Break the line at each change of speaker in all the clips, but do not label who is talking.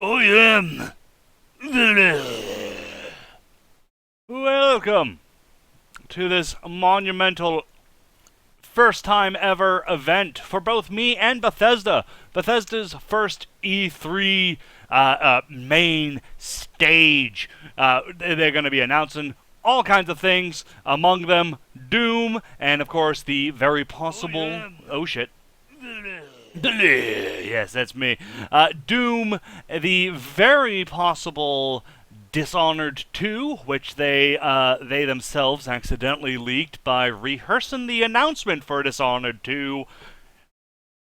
I am. Welcome to this monumental first time ever event for both me and Bethesda. Bethesda's first E3 main stage. They're going to be announcing all kinds of things, among them Doom, and of course the very possible... Oh shit. Yes, that's me. Doom, the very possible Dishonored 2, which they themselves accidentally leaked by rehearsing the announcement for Dishonored 2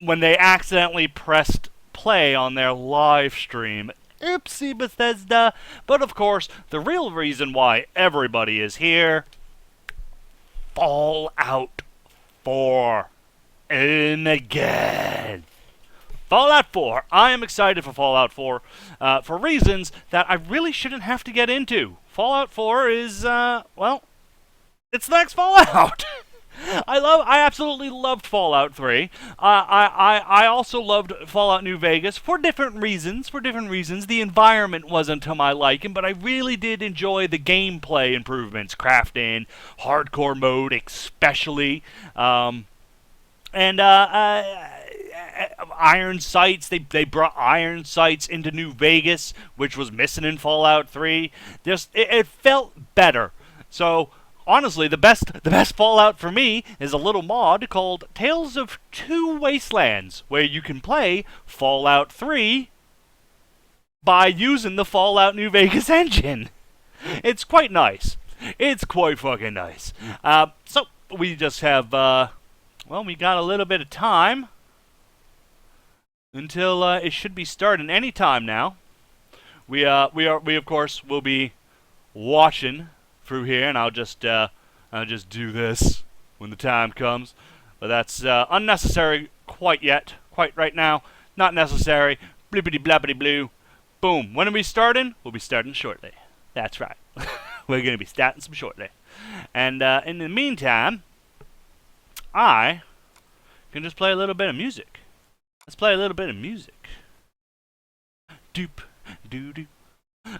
when they accidentally pressed play on their live stream. Oopsie, Bethesda. But of course, the real reason why everybody is here, Fallout 4. And again. Fallout 4. I am excited for Fallout 4 for reasons that I really shouldn't have to get into. Fallout 4 is, well, it's the next Fallout. I absolutely loved Fallout 3. I also loved Fallout New Vegas for different reasons. The environment wasn't to my liking, but I really did enjoy the gameplay improvements, crafting, hardcore mode especially. And iron sights, they brought iron sights into New Vegas, which was missing in Fallout 3. Just it felt better. So honestly, the best Fallout for me is a little mod called Tales of Two Wastelands, where you can play Fallout 3 by using the Fallout New Vegas engine. It's quite nice. It's quite fucking nice. So we just have well, we got a little bit of time until it should be starting any time now. We of course will be watching through here, and I'll just do this when the time comes. But that's unnecessary quite right now. Not necessary. Blippity blappity blue. Boom. When are we starting? We'll be starting shortly. That's right. We're gonna be starting some shortly. And in the meantime, I can just play a little bit of music. Let's play a little bit of music. Doop, doo doo.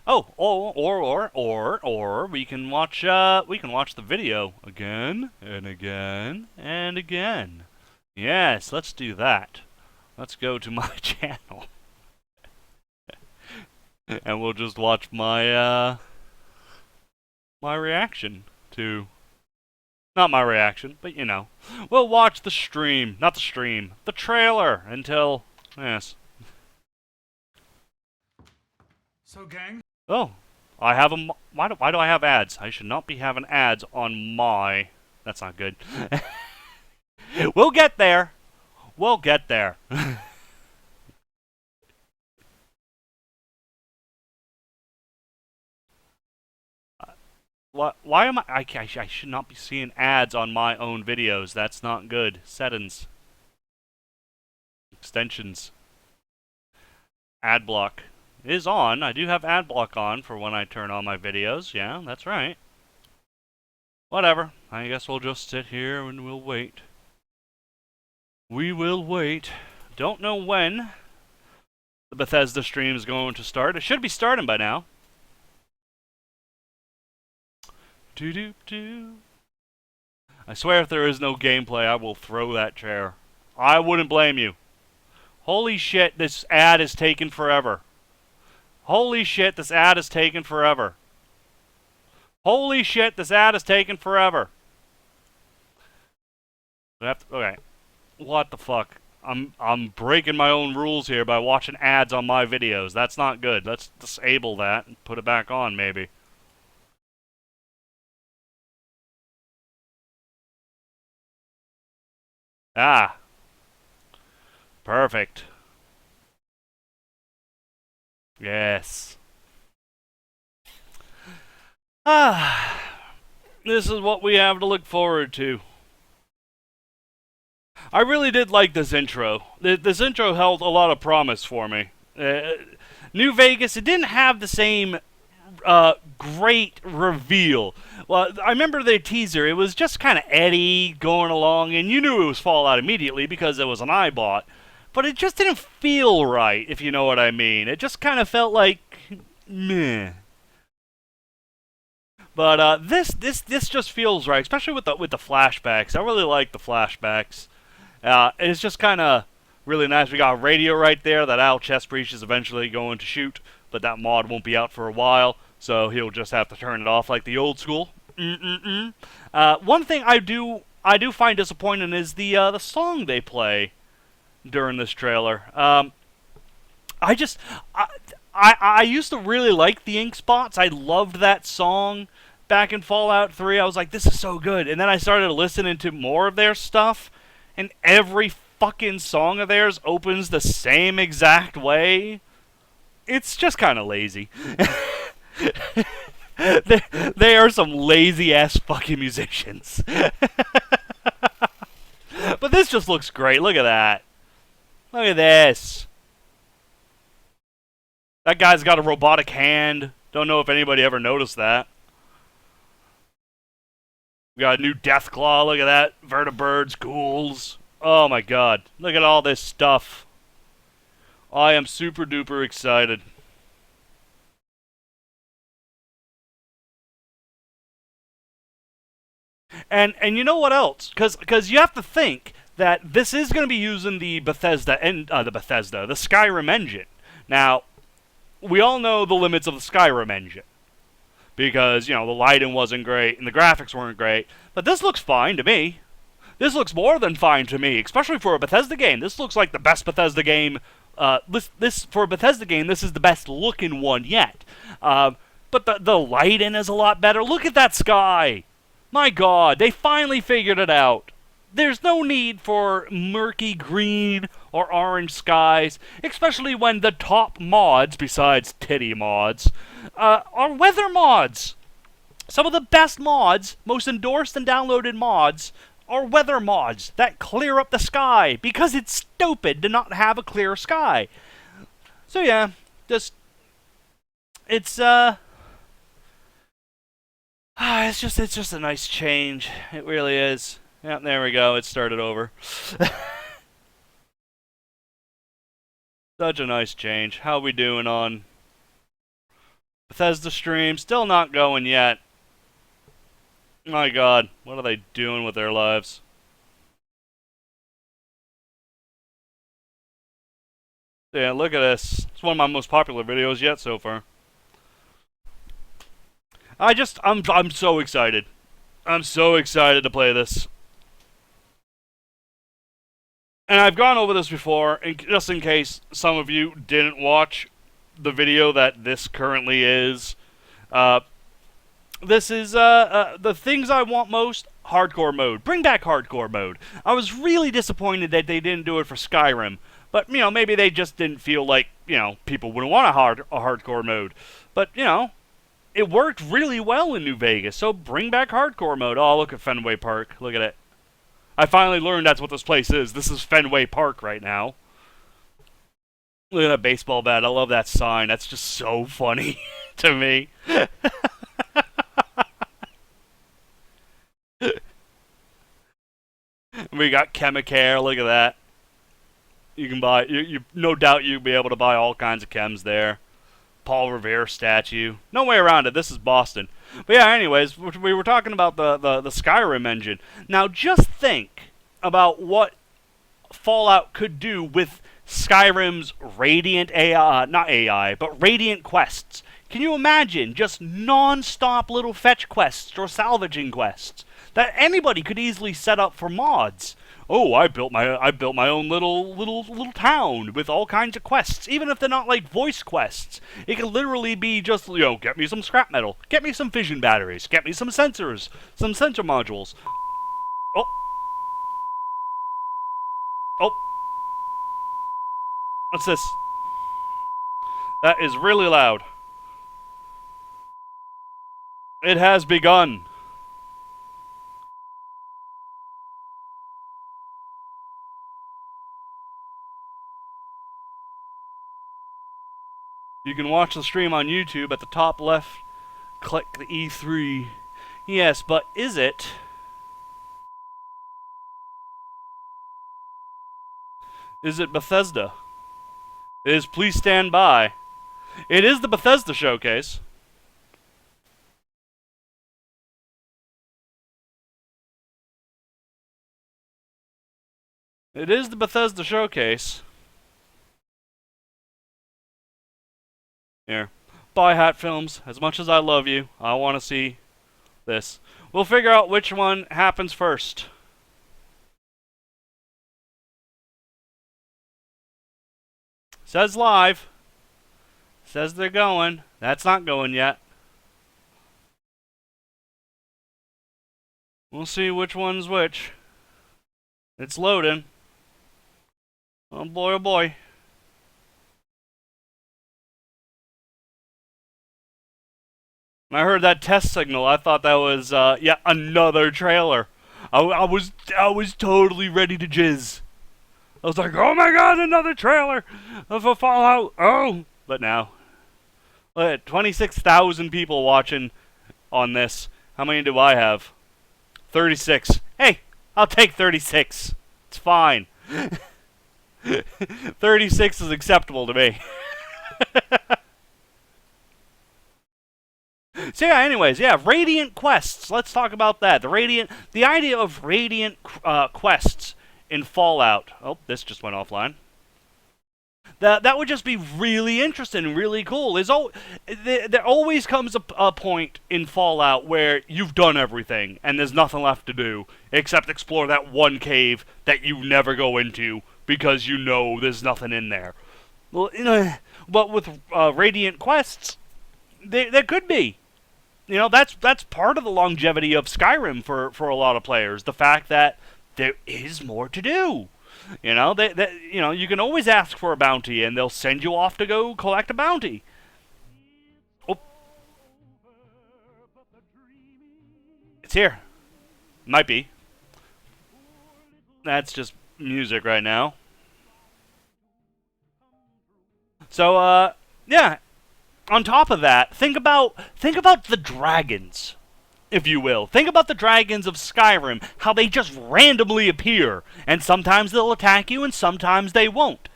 Oh, or we can watch the video again and again and again. Yes, let's do that. Let's go to my channel, and we'll just watch my my reaction to. Not my reaction, but you know. We'll watch the stream. Not the stream. The trailer until... Yes.
So, gang?
Oh. I have them... Why do I have ads? I should not be having ads on my... That's not good. We'll get there. We'll get there. Why am I should not be seeing ads on my own videos. That's not good. Settings. Extensions. Ad block is on. I do have ad block on for when I turn on my videos. Yeah, that's right. Whatever. I guess we'll just sit here and we'll wait. We will wait. Don't know when the Bethesda stream is going to start. It should be starting by now. Do. I swear if there is no gameplay, I will throw that chair. I wouldn't blame you. Holy shit, this ad is taking forever. Holy shit, this ad is taking forever. Holy shit, this ad is taking forever. Okay. What the fuck? I'm breaking my own rules here by watching ads on my videos. That's not good. Let's disable that and put it back on, maybe. Ah. Perfect. Yes. Ah. This is what we have to look forward to. I really did like this intro. This intro held a lot of promise for me. New Vegas, it didn't have the same great reveal. Well, I remember the teaser. It was just kind of Eddie going along, and you knew it was Fallout immediately because it was an iBot. but it just didn't feel right, if you know what I mean. It just kind of felt like meh. But this just feels right, especially with the flashbacks. I really like the flashbacks. It's just kind of really nice. We got a radio right there that Al Chestbreach is eventually going to shoot, but that mod won't be out for a while, so he'll just have to turn it off like the old school. One thing I do find disappointing is the song they play during this trailer. I used to really like the Ink Spots. I loved that song back in Fallout 3. I was like, this is so good. And then I started listening to more of their stuff, and every fucking song of theirs opens the same exact way. It's just kind of lazy. They are some lazy-ass fucking musicians. But this just looks great. Look at that. Look at this. That guy's got a robotic hand. Don't know if anybody ever noticed that. We got a new Deathclaw. Look at that. Vertibirds, ghouls. Oh my god. Look at all this stuff. I am super duper excited. And you know what else? Because you have to think that this is going to be using the Bethesda and the Skyrim engine. Now, we all know the limits of the Skyrim engine, because the lighting wasn't great and the graphics weren't great. But this looks fine to me. This looks more than fine to me, especially for a Bethesda game. This looks like the best Bethesda game. This for a Bethesda game, this is the best looking one yet. But the lighting is a lot better. Look at that sky. My god, they finally figured it out. There's no need for murky green or orange skies, especially when the top mods, besides titty mods, are weather mods. Some of the best mods, most endorsed and downloaded mods, are weather mods that clear up the sky, because it's stupid to not have a clear sky. So yeah, it's just a nice change. It really is. Yep, there we go. It started over. Such a nice change. How we doing on Bethesda stream? Still not going yet. My god, what are they doing with their lives? Yeah, look at this. It's one of my most popular videos yet so far. I'm so excited. I'm so excited to play this. And I've gone over this before, and just in case some of you didn't watch the video that this currently is. This is the things I want most. Hardcore mode. Bring back hardcore mode. I was really disappointed that they didn't do it for Skyrim. But, maybe they just didn't feel like, people wouldn't want a hardcore mode. But, it worked really well in New Vegas, so bring back hardcore mode. Oh, look at Fenway Park. Look at it. I finally learned that's what this place is. This is Fenway Park right now. Look at that baseball bat. I love that sign. That's just so funny to me. We got Chemicare. Look at that. You can buy, you no doubt you'll be able to buy all kinds of chems there. Paul Revere statue. No way around it. This is Boston. But yeah, anyways, we were talking about the Skyrim engine. Now, just think about what Fallout could do with Skyrim's Radiant AI, not AI, but Radiant quests. Can you imagine just non-stop little fetch quests or salvaging quests that anybody could easily set up for mods? Oh, I built my own little town with all kinds of quests, even if they're not like voice quests. It can literally be just, get me some scrap metal, get me some fission batteries, get me some sensors, some sensor modules. Oh. Oh. What's this? That is really loud. It has begun. You can watch the stream on YouTube at the top left. Click the E3. Yes, but is it? Is it Bethesda? It is Please Stand By. It is the Bethesda showcase. It is the Bethesda showcase. Here. Bye, Hat Films. As much as I love you, I want to see this. We'll figure out which one happens first. Says live. Says they're going. That's not going yet. We'll see which one's which. It's loading. Oh boy, oh boy. When I heard that test signal, I thought that was yet another trailer. I was totally ready to jizz. I was like, oh my god, another trailer of a Fallout. Oh, but now, look at 26,000 people watching on this. How many do I have? 36. Hey, I'll take 36. It's fine. 36 is acceptable to me. So yeah, anyways, yeah, Radiant quests. Let's talk about that. The idea of Radiant quests in Fallout. Oh, this just went offline. That would just be really interesting and really cool. There always comes a point in Fallout where you've done everything and there's nothing left to do except explore that one cave that you never go into because you know there's nothing in there. Well, but with Radiant quests, there could be. That's part of the longevity of Skyrim for a lot of players. The fact that there is more to do. You can always ask for a bounty, and they'll send you off to go collect a bounty. Oh, it's here. Might be. That's just music right now. So, yeah. On top of that, think about the dragons, if you will. Think about the dragons of Skyrim, how they just randomly appear, and sometimes they'll attack you and sometimes they won't.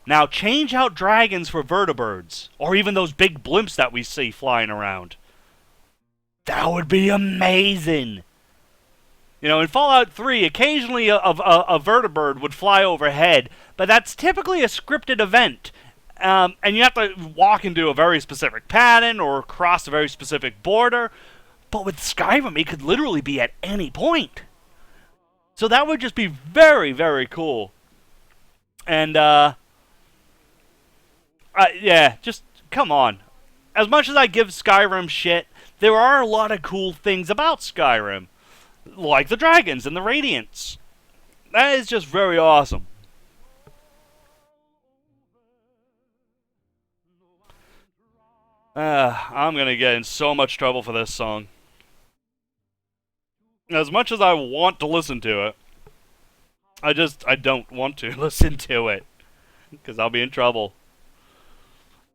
Now change out dragons for vertibirds, or even those big blimps that we see flying around. That would be amazing. In Fallout 3, occasionally a vertibird would fly overhead, but that's typically a scripted event. And you have to walk into a very specific pattern or cross a very specific border. But with Skyrim, it could literally be at any point. So that would just be very, very cool. And, yeah, just, come on. As much as I give Skyrim shit, there are a lot of cool things about Skyrim. Like the dragons and the Radiants. That is just very awesome. I'm gonna get in so much trouble for this song. As much as I want to listen to it, I don't want to listen to it. Because I'll be in trouble.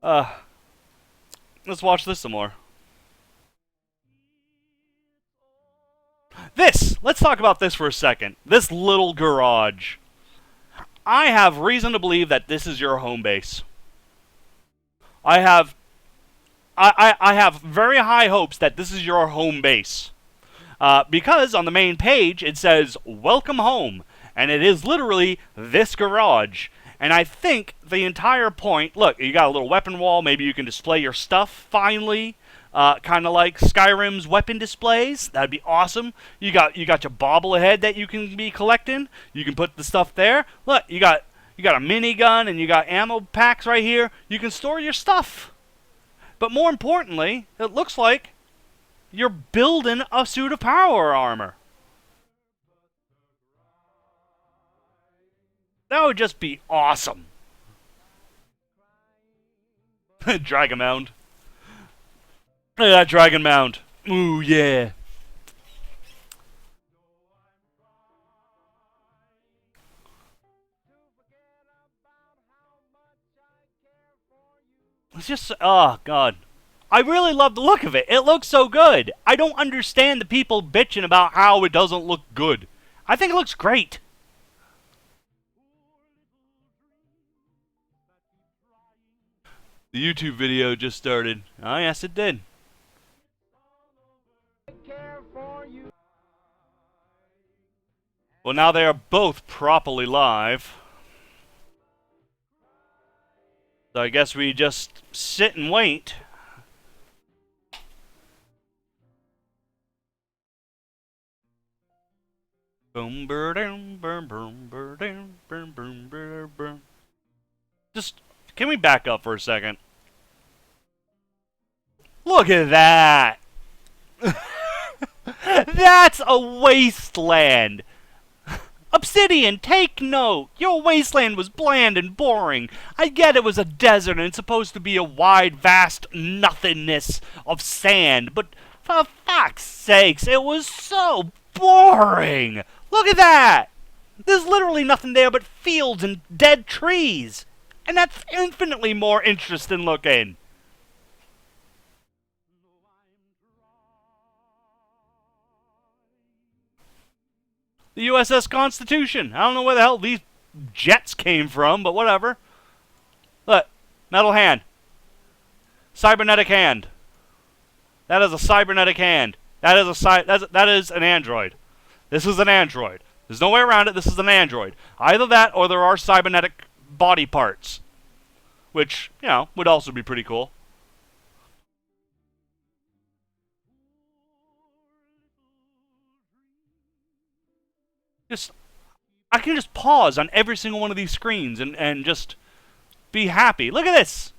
Let's watch this some more. Let's talk about this for a second. This little garage. I have reason to believe that this is your home base. I have very high hopes that this is your home base. Because on the main page it says, welcome home. And it is literally this garage. And I think the entire point, look, you got a little weapon wall, maybe you can display your stuff finally. Kind of like Skyrim's weapon displays. That'd be awesome. You got your bobblehead that you can be collecting. You can put the stuff there. Look, you got a minigun and you got ammo packs right here. You can store your stuff. But more importantly, it looks like you're building a suit of power armor. That would just be awesome. Dragon Mound. Look at that Dragon Mound. Ooh, yeah. It's just, oh, God. I really love the look of it. It looks so good. I don't understand the people bitching about how it doesn't look good. I think it looks great. The YouTube video just started. Oh, yes, it did. Well, now they are both properly live. So I guess we just sit and wait. Boom, boom, boom, boom, boom, boom, boom, boom, boom. Just, can we back up for a second? Look at that! That's a wasteland! Obsidian, take note! Your wasteland was bland and boring. I get it was a desert and it's supposed to be a wide, vast nothingness of sand, but for fuck's sakes, it was so boring! Look at that! There's literally nothing there but fields and dead trees. And that's infinitely more interesting looking. The USS Constitution. I don't know where the hell these jets came from, but whatever. Look, metal hand. Cybernetic hand. That is a cybernetic hand. That is an android. This is an android. There's no way around it. This is an android. Either that or there are cybernetic body parts. Which, you know, would also be pretty cool. I can just pause on every single one of these screens and just be happy. Look at this!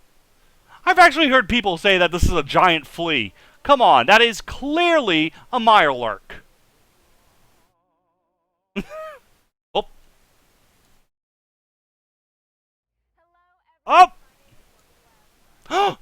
I've actually heard people say that this is a giant flea. Come on, that is clearly a mirelurk. Oh. Oh! Oh!
Welcome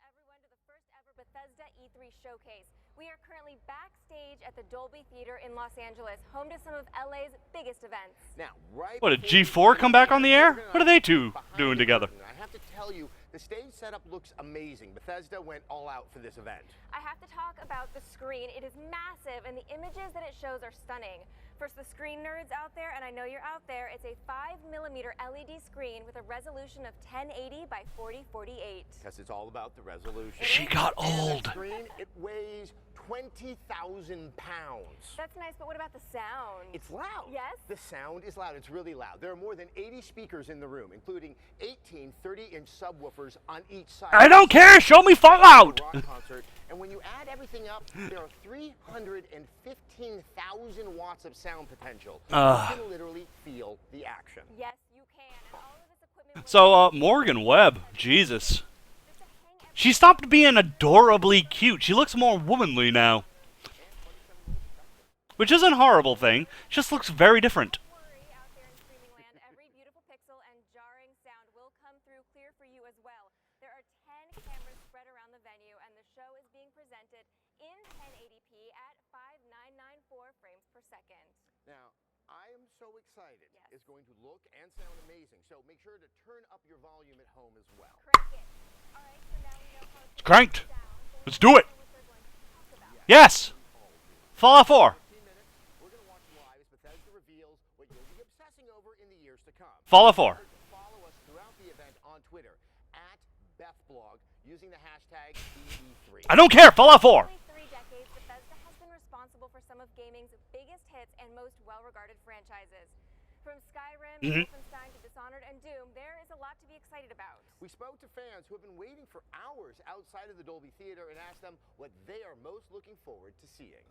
everyone to the first ever Bethesda E3 showcase. We are currently backstage at the Dolby Theater in Los Angeles, home to some of LA's biggest events.
Now, right
What, did G4 come back on the air? What are they two doing together?
I have to tell you, the stage setup looks amazing. Bethesda went all out for this event.
I have to talk about the screen. It is massive, and the images that it shows are stunning. For the screen nerds out there, and I know you're out there, it's a 5mm LED screen with a resolution of 1080 by 4048.
Because it's all about the resolution.
She got old.
The screen, it weighs 20,000 pounds.
That's nice, but what about the sound?
It's loud.
Yes?
The sound is loud. It's really loud. There are more than 80 speakers in the room, including 18 30-inch subwoofers on each side.
I don't care! Show me Fallout!
Rock concert. And when you add everything up, there are 315,000 watts of sound potential. You can literally feel the action.
Yes, you can. And all of this equipment
So, Morgan Webb, Jesus. She stopped being adorably cute. She looks more womanly now. Which isn't a horrible thing. She just looks very different.
worry out there in streaming land. Every beautiful pixel and jarring sound will come through clear for you as well. There are 10 cameras spread around the venue, and the show is being presented in 1080p at 5994 frames per second.
Now, I am so excited.
Yes.
It's going to look and sound amazing. So make sure to turn up your volume at home as well.
Crank it. All right, so now we know how
It's cranked.
sound.
Let's do it.
What they're going to talk about.
Yes! Fallout 4.
15 minutes, we're going to watch live as Bethesda reveals what you'll be obsessing over in the years to come.
Fallout 4.
Follow us throughout the event on Twitter at BethBlog using the hashtag BE3.
I don't care! Fallout 4!
For 3 decades, Bethesda has been responsible for some of gaming's biggest hits and most well-regarded franchises. From Skyrim, Wolfenstein to Dishonored and Doom, there is a lot to be excited about.
We spoke to fans who have been waiting for hours outside of the Dolby Theater and asked them what they are most looking forward to seeing.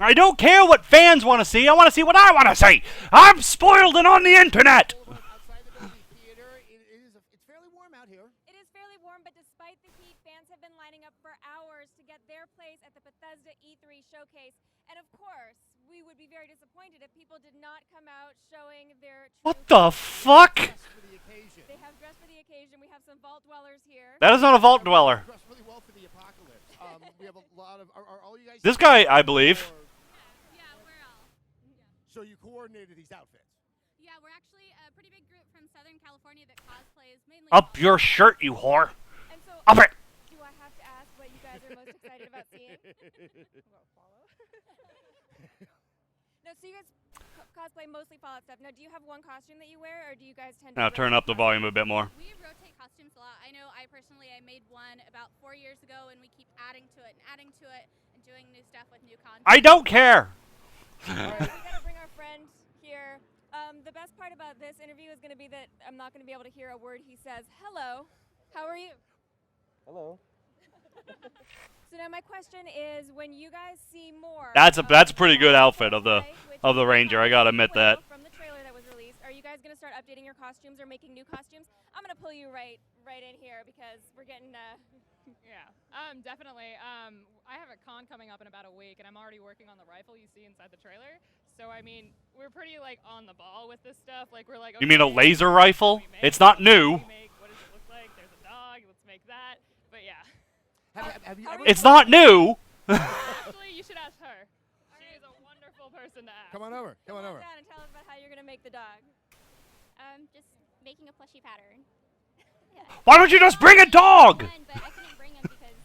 I don't care what fans want to see. I want to see what I want to see. I'm spoiled and on the internet.
Outside the Dolby Theater, it's fairly warm out here.
It is fairly warm, but despite the heat, fans have been lining up for hours to get their place at the Bethesda E3 showcase. And of course, we would be very disappointed if people did not come out showing their true
What the fuck?
Dressed for the occasion.
They have dressed for the occasion. We have some vault dwellers here.
That is not a vault dweller.
Dressed really well for the apocalypse. We have a lot of. Are all you guys?
This guy, I believe.
Yeah, we're all.
So you coordinated these outfits.
Yeah, we're actually a pretty big group from Southern California that cosplays mainly.
Up your shirt, you whore.
And so,
Up it.
do I have to ask what you guys are most excited about seeing? No, So you guys cosplay mostly Fallout stuff. Now, do you have one costume that you wear, or do you guys tend to?
Now turn up the volume a bit more.
We rotate costumes a lot. I know I personally made one about 4 years ago, and we keep adding to it and doing new stuff with new content.
I don't care.
We gotta bring our friend here. The best part about this interview is gonna be that I'm not gonna be able to hear a word he says. Hello, how are you?
Hello.
So now my question is, when you guys see more,
That's a pretty good outfit of the Ranger. I gotta admit that.
From the trailer that was released, are you guys gonna start updating your costumes or making new costumes? I'm gonna pull you right in here because we're getting.
Yeah, definitely. I have a con coming up in about a week, and I'm already working on the rifle you see inside the trailer. So I mean, we're pretty like on the ball with this stuff. Like we're like.
You mean a
okay,
laser
what do we
rifle?
make?
It's not
What do
new.
we make? What does it look like? There's a dog. Let's make that. But yeah.
Have you ever?
It's not new.
Actually, you should ask her. She is a wonderful person to ask.
Come on over. Come on over.
down and tell us about how you're gonna make the dog.
Just making a plushy pattern. Yeah.
Why don't you just bring a dog?
Fun, but I couldn't bring him because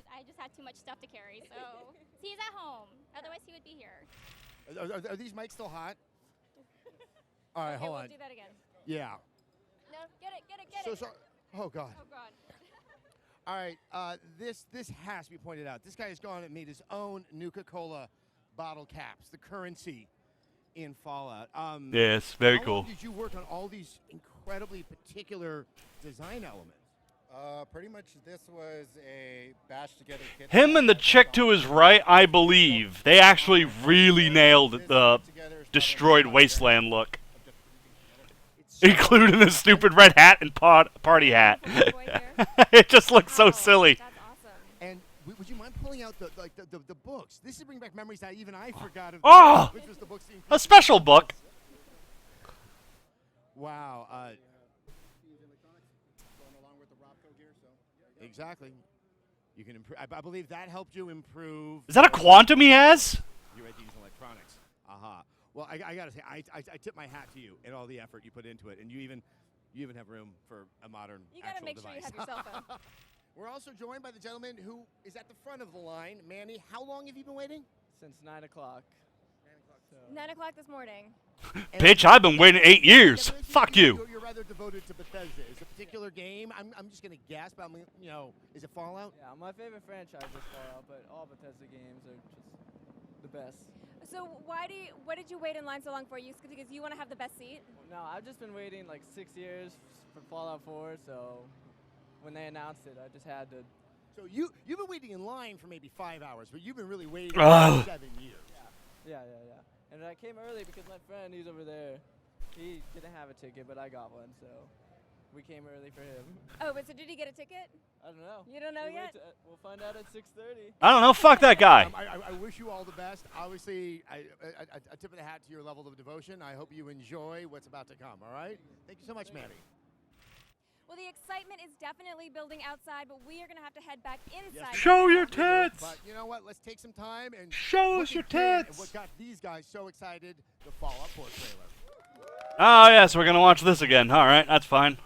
I just had too much stuff to carry. So he's at home. Otherwise, he would be here.
Are these mics still hot? All right,
Okay,
hold
we'll
on.
do that again.
Yeah.
No, get it.
So. Oh God.
Oh God.
All right. This has to be pointed out. This guy has gone and made his own Nuka-Cola bottle caps, the currency in Fallout.
Yes, very
how
cool.
long did you work on all these incredibly particular design elements?
Pretty much this was a bash together kit.
Him and the chick to his right, I believe, they actually really nailed the destroyed wasteland look, including the stupid red hat and party hat. It just looks so silly.
That's awesome.
And would you mind pulling out the books? This is bringing back memories that even I forgot of.
Oh!
Which was the books.
A special book.
Wow. Exactly. You can improve. I believe that helped you improve.
Is that a quantum he has?
You read these electronics. Aha. Well, I gotta say, I tip my hat to you and all the effort you put into it, and you even have room for a modern
You gotta
actual
make
device.
sure you have your cell phone.
We're also joined by the gentleman who is at the front of the line, Manny. How long have you been waiting?
Since 9 o'clock.
9 o'clock this morning.
Bitch, I've been waiting 8 years.
Yeah, but
Fuck you.
You're rather devoted to Bethesda. Is a particular game? I'm just gonna guess, but is it Fallout?
Yeah, my favorite franchise is Fallout, but all Bethesda games are just the best.
So what did you wait in line so long for? Because you want to have the best seat?
No, I've just been waiting like 6 years for Fallout 4, so when they announced it, I just had to.
So you've been waiting in line for maybe 5 hours, but you've been really waiting
Ugh.
for 7 years.
Yeah. And I came early because my friend, he's over there, he didn't have a ticket, but I got one, so we came early for him.
Oh, but so did he get a ticket?
I don't know.
You don't know
We'll
yet?
We'll find out at 6:30.
I don't know. Fuck that guy.
I wish you all the best. Obviously, a tip of the hat to your level of devotion. I hope you enjoy what's about to come, all right? Thank you so much, Manny.
Well, the excitement is definitely building outside, but we are going to have to head back inside.
Show your tits.
But you know what? Let's take some time and
Show us
look
your
again at
tits.
what got these guys so excited, the Fallout 4 trailer.
Oh, yes, we're going to watch this again. All right, that's fine.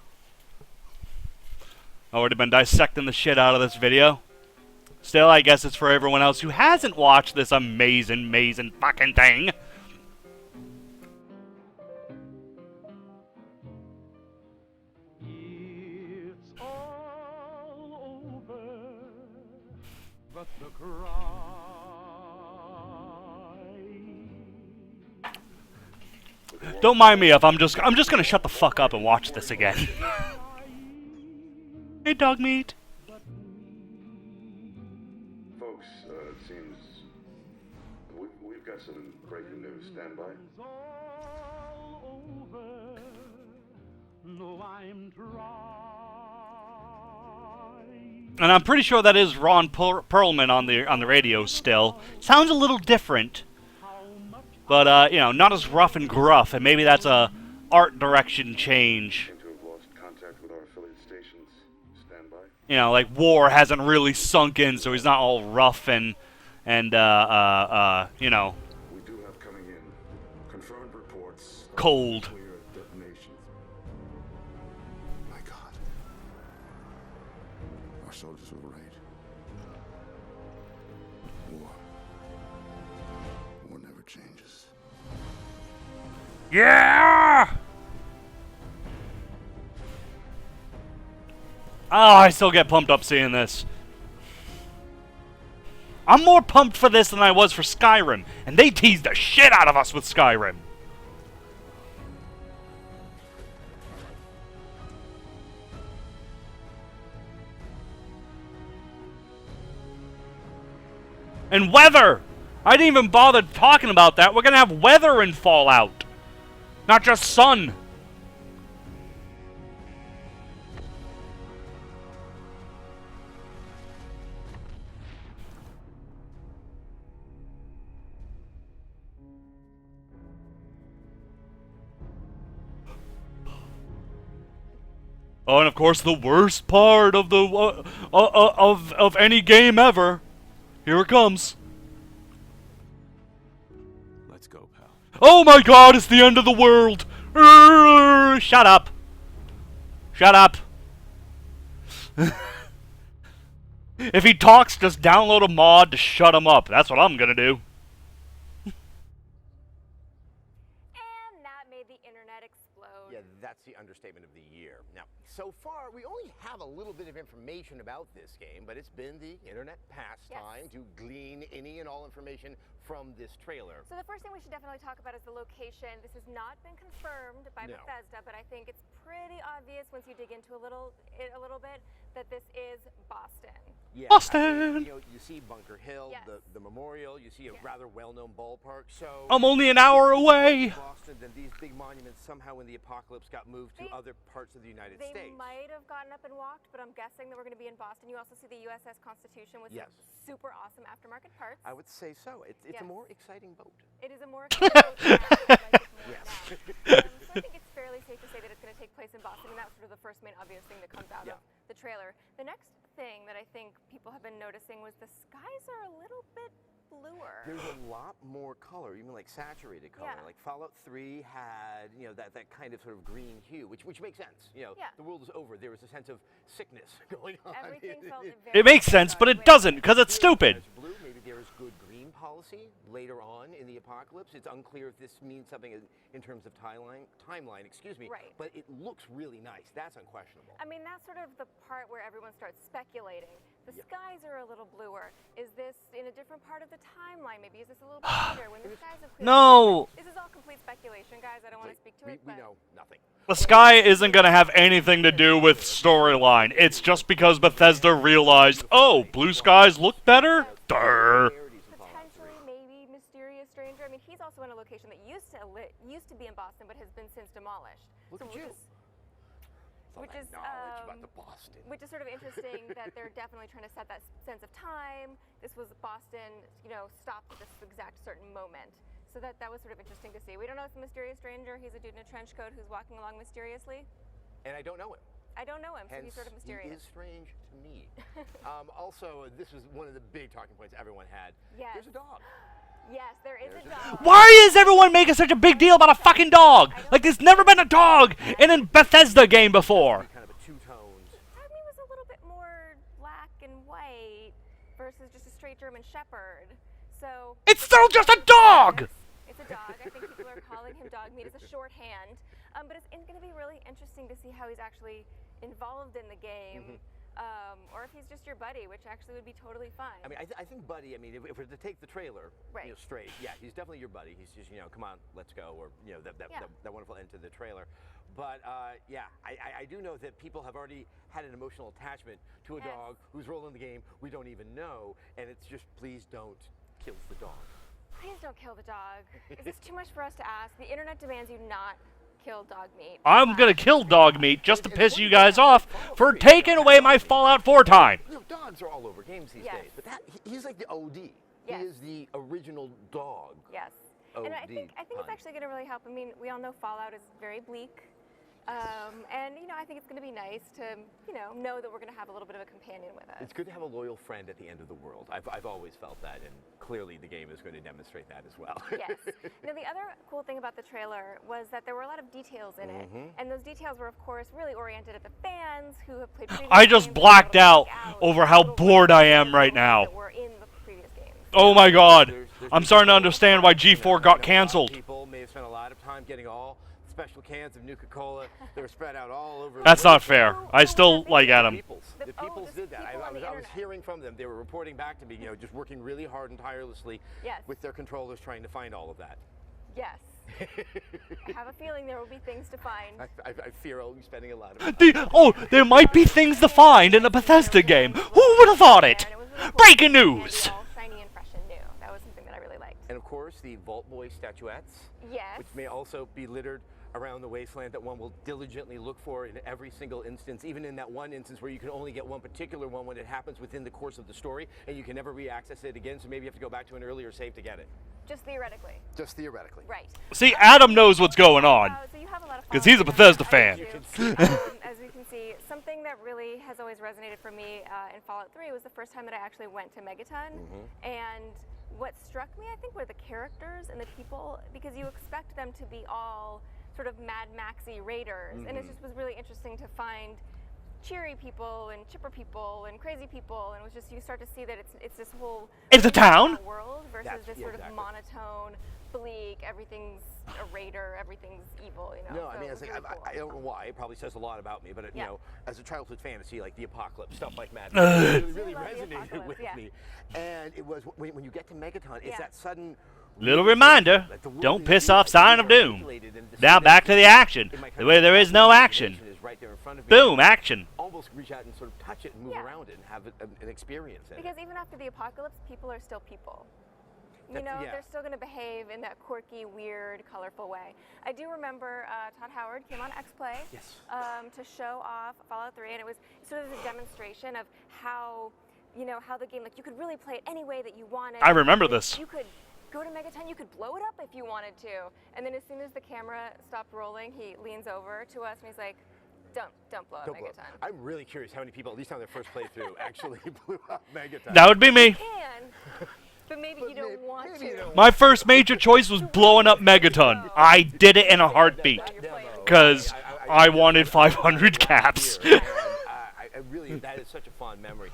Already been dissecting the shit out of this video. Still, I guess it's for everyone else who hasn't watched this amazing fucking thing.
It's all over, but the cry.
Don't mind me if I'm just gonna shut the fuck up and watch this again. Hey, dog meat.
Folks, it seems we've got some breaking news. Stand by.
It's all over. No, I'm trying.
And I'm pretty sure that is Ron Perlman on the radio still. Sounds a little different, but you know, not as rough and gruff. And maybe that's a art direction change.
Seem to have lost contact with our affiliate stations. Stand by.
You know, like War hasn't really sunk in, so he's not all rough and you know,
We do have coming in confirmed reports. of
cold.
Clear detonations. My God. Our soldiers were right. War never changes.
Yeah! Oh, I still get pumped up seeing this. I'm more pumped for this than I was for Skyrim, and they teased the shit out of us with Skyrim. And weather! I didn't even bother talking about that. We're gonna have weather in Fallout, not just sun. Oh, and of course, the worst part of the of any game ever. Here it comes.
Let's go, pal.
Oh my God! It's the end of the world. Shut up. Shut up. If he talks, just download a mod to shut him up. That's what I'm gonna do.
And that made the internet explode.
Yeah, that's the understatement of the year. Now, so far, we only have a little bit of information about this game, but it's been the internet pastime to glean any and all information from this trailer.
So the first thing we should definitely talk about is the location. This has not been confirmed by Bethesda, but I think it's pretty obvious once you dig into a little bit that this is Boston.
Yeah,
Boston!
I mean, you see Bunker Hill, the memorial, you see a rather well-known ballpark, so...
I'm only an hour away!
Boston, then these big monuments somehow in the apocalypse got moved to other parts of the United States.
They might have gotten up and walked, but I'm guessing that we're going to be in Boston. You also see the USS Constitution with some super awesome aftermarket parts.
I would say so. It's a more exciting boat.
It is a more exciting boat now. So I think it's fairly safe to say that it's going to take place in Boston, and that's sort of the first main obvious thing that comes out of the trailer. The next thing that I think people have been noticing was the skies are a little bit bluer.
There's a lot more color, even like saturated color. Like Fallout 3 had, that kind of sort of green hue, which makes sense. The world is over. There was a sense of sickness going on.
Everything felt
It makes sense, but it doesn't, because it's stupid.
Blue, maybe there is good green policy later on in the apocalypse. It's unclear if this means something in terms of timeline,
Right.
But it looks really nice. That's unquestionable.
I mean, that's sort of the part where everyone starts speculating. The skies are a little bluer. Is this in a different part of the timeline? Maybe is this a little bit later when the skies have cleared?
No!
This is all complete speculation, guys. I don't want to speak to it,
We
but
know nothing.
The sky isn't going to have anything to do with storyline. It's just because Bethesda realized, oh, blue skies look better? Durr.
potentially maybe Mysterious Stranger. I mean, he's also in a location that used to be in Boston, but has been since demolished.
Look at you.
Which is
about the Boston.
Which is sort of interesting that they're definitely trying to set that sense of time. This was Boston, stopped at this exact certain moment. So that was sort of interesting to see. We don't know if it's a Mysterious Stranger. He's a dude in a trench coat who's walking along mysteriously.
And I don't know him.
I don't know him, so
Hence,
he's sort of mysterious.
He is strange to me. Also, this was one of the big talking points everyone had.
Yes.
There's a dog.
Yes, there is a dog.
Why is everyone making such a big deal about a fucking dog? Like there's never been a dog in a Bethesda game before.
Kind of a two-toned.
Part of me was a little bit more black and white versus just a straight German Shepherd. So
it's still just a dog.
It's a dog. I think people are calling him dog meat as a shorthand. But it's going to be really interesting to see how he's actually involved in the game. Or if he's just your buddy, which actually would be totally fine.
I mean, I think buddy, if we're to take the trailer straight, he's definitely your buddy. He's just, come on, let's go, or, that wonderful end to the trailer. But, I do know that people have already had an emotional attachment to a dog whose role in the game we don't even know, and it's just, please don't kill the dog.
Please don't kill the dog. Is this too much for us to ask? The internet demands you not kill dog meat.
I'm gonna kill dog meat just to piss you guys off for taking away my Fallout 4 time.
Dogs are all over games these days, but he's like the OD.
Yes.
He is the original dog.
Yes. And I think it's actually going to really help. I mean, we all know Fallout is very bleak. And, I think it's going to be nice to, know that we're going to have a little bit of a companion with us.
It's good to have a loyal friend at the end of the world. I've always felt that, and clearly the game is going to demonstrate that as well.
Yes. Now, the other cool thing about the trailer was that there were a lot of details in it. And those details were, of course, really oriented at the fans who have played previous
I just
games
blacked out over how bored I am right now.
that were in the previous games.
Oh my god. I'm starting to understand why G4 got canceled.
People may have spent a lot of time time getting all special cans of Nuka-Cola. They were spread out all over.
That's not fair. I still like Adam.
The Peoples did that. I was hearing from them. They were reporting back to me, just working really hard and tirelessly with their controllers trying to find all of that.
Yes. I have a feeling there will be things to find.
I fear I'll be spending a lot of time.
There might be things to find in a Bethesda game. Who would have thought it? Breaking news!
Shiny and fresh and new. That was something that I really liked.
And of course, the Vault Boy statuettes.
Yes.
Which may also be littered around the wasteland that one will diligently look for in every single instance, even in that one instance where you can only get one particular one when it happens within the course of the story, and you can never re-access it again, so maybe you have to go back to an earlier save to get it.
Just theoretically.
Just theoretically.
Right.
See, Adam knows what's going on.
So you have a lot of
because he's a Bethesda fan.
As you can see, something that really has always resonated for me in Fallout 3 was the first time that I actually went to Megaton. And what struck me, I think, were the characters and the people, because you expect them to be all sort of Mad Maxy raiders, and it just was really interesting to find cheery people and chipper people and crazy people, and it was just, you start to see that it's this whole
It's a town
world versus this sort of monotone, bleak, everything's a raider, everything's evil,
No,
so
I mean, it's like, I don't know why. It probably says a lot about me, but as a childhood fantasy, like the apocalypse, stuff like that, really resonated with me. And it was when you get to Megaton, it's that sudden.
Little reminder, don't piss off Sign of Doom. Now back to the action, the way there is no action. Boom, action.
Almost reach out and sort of touch it and move around it and have an experience in it.
Because even after the apocalypse, people are still people. They're still going to behave in that quirky, weird, colorful way. I do remember Todd Howard came on X-Play to show off Fallout 3, and it was sort of a demonstration of how, how the game, like, you could really play it any way that you wanted.
I remember this.
You could go to Megaton, you could blow it up if you wanted to. And then as soon as the camera stopped rolling, he leans over to us and he's like, don't blow up Megaton.
I'm really curious how many people, at least on their first playthrough, actually blew up Megaton.
That would be me.
But maybe you don't want to.
My first major choice was blowing up Megaton. I did it in a heartbeat because I wanted 500 caps.
Really, that is such a fond memory.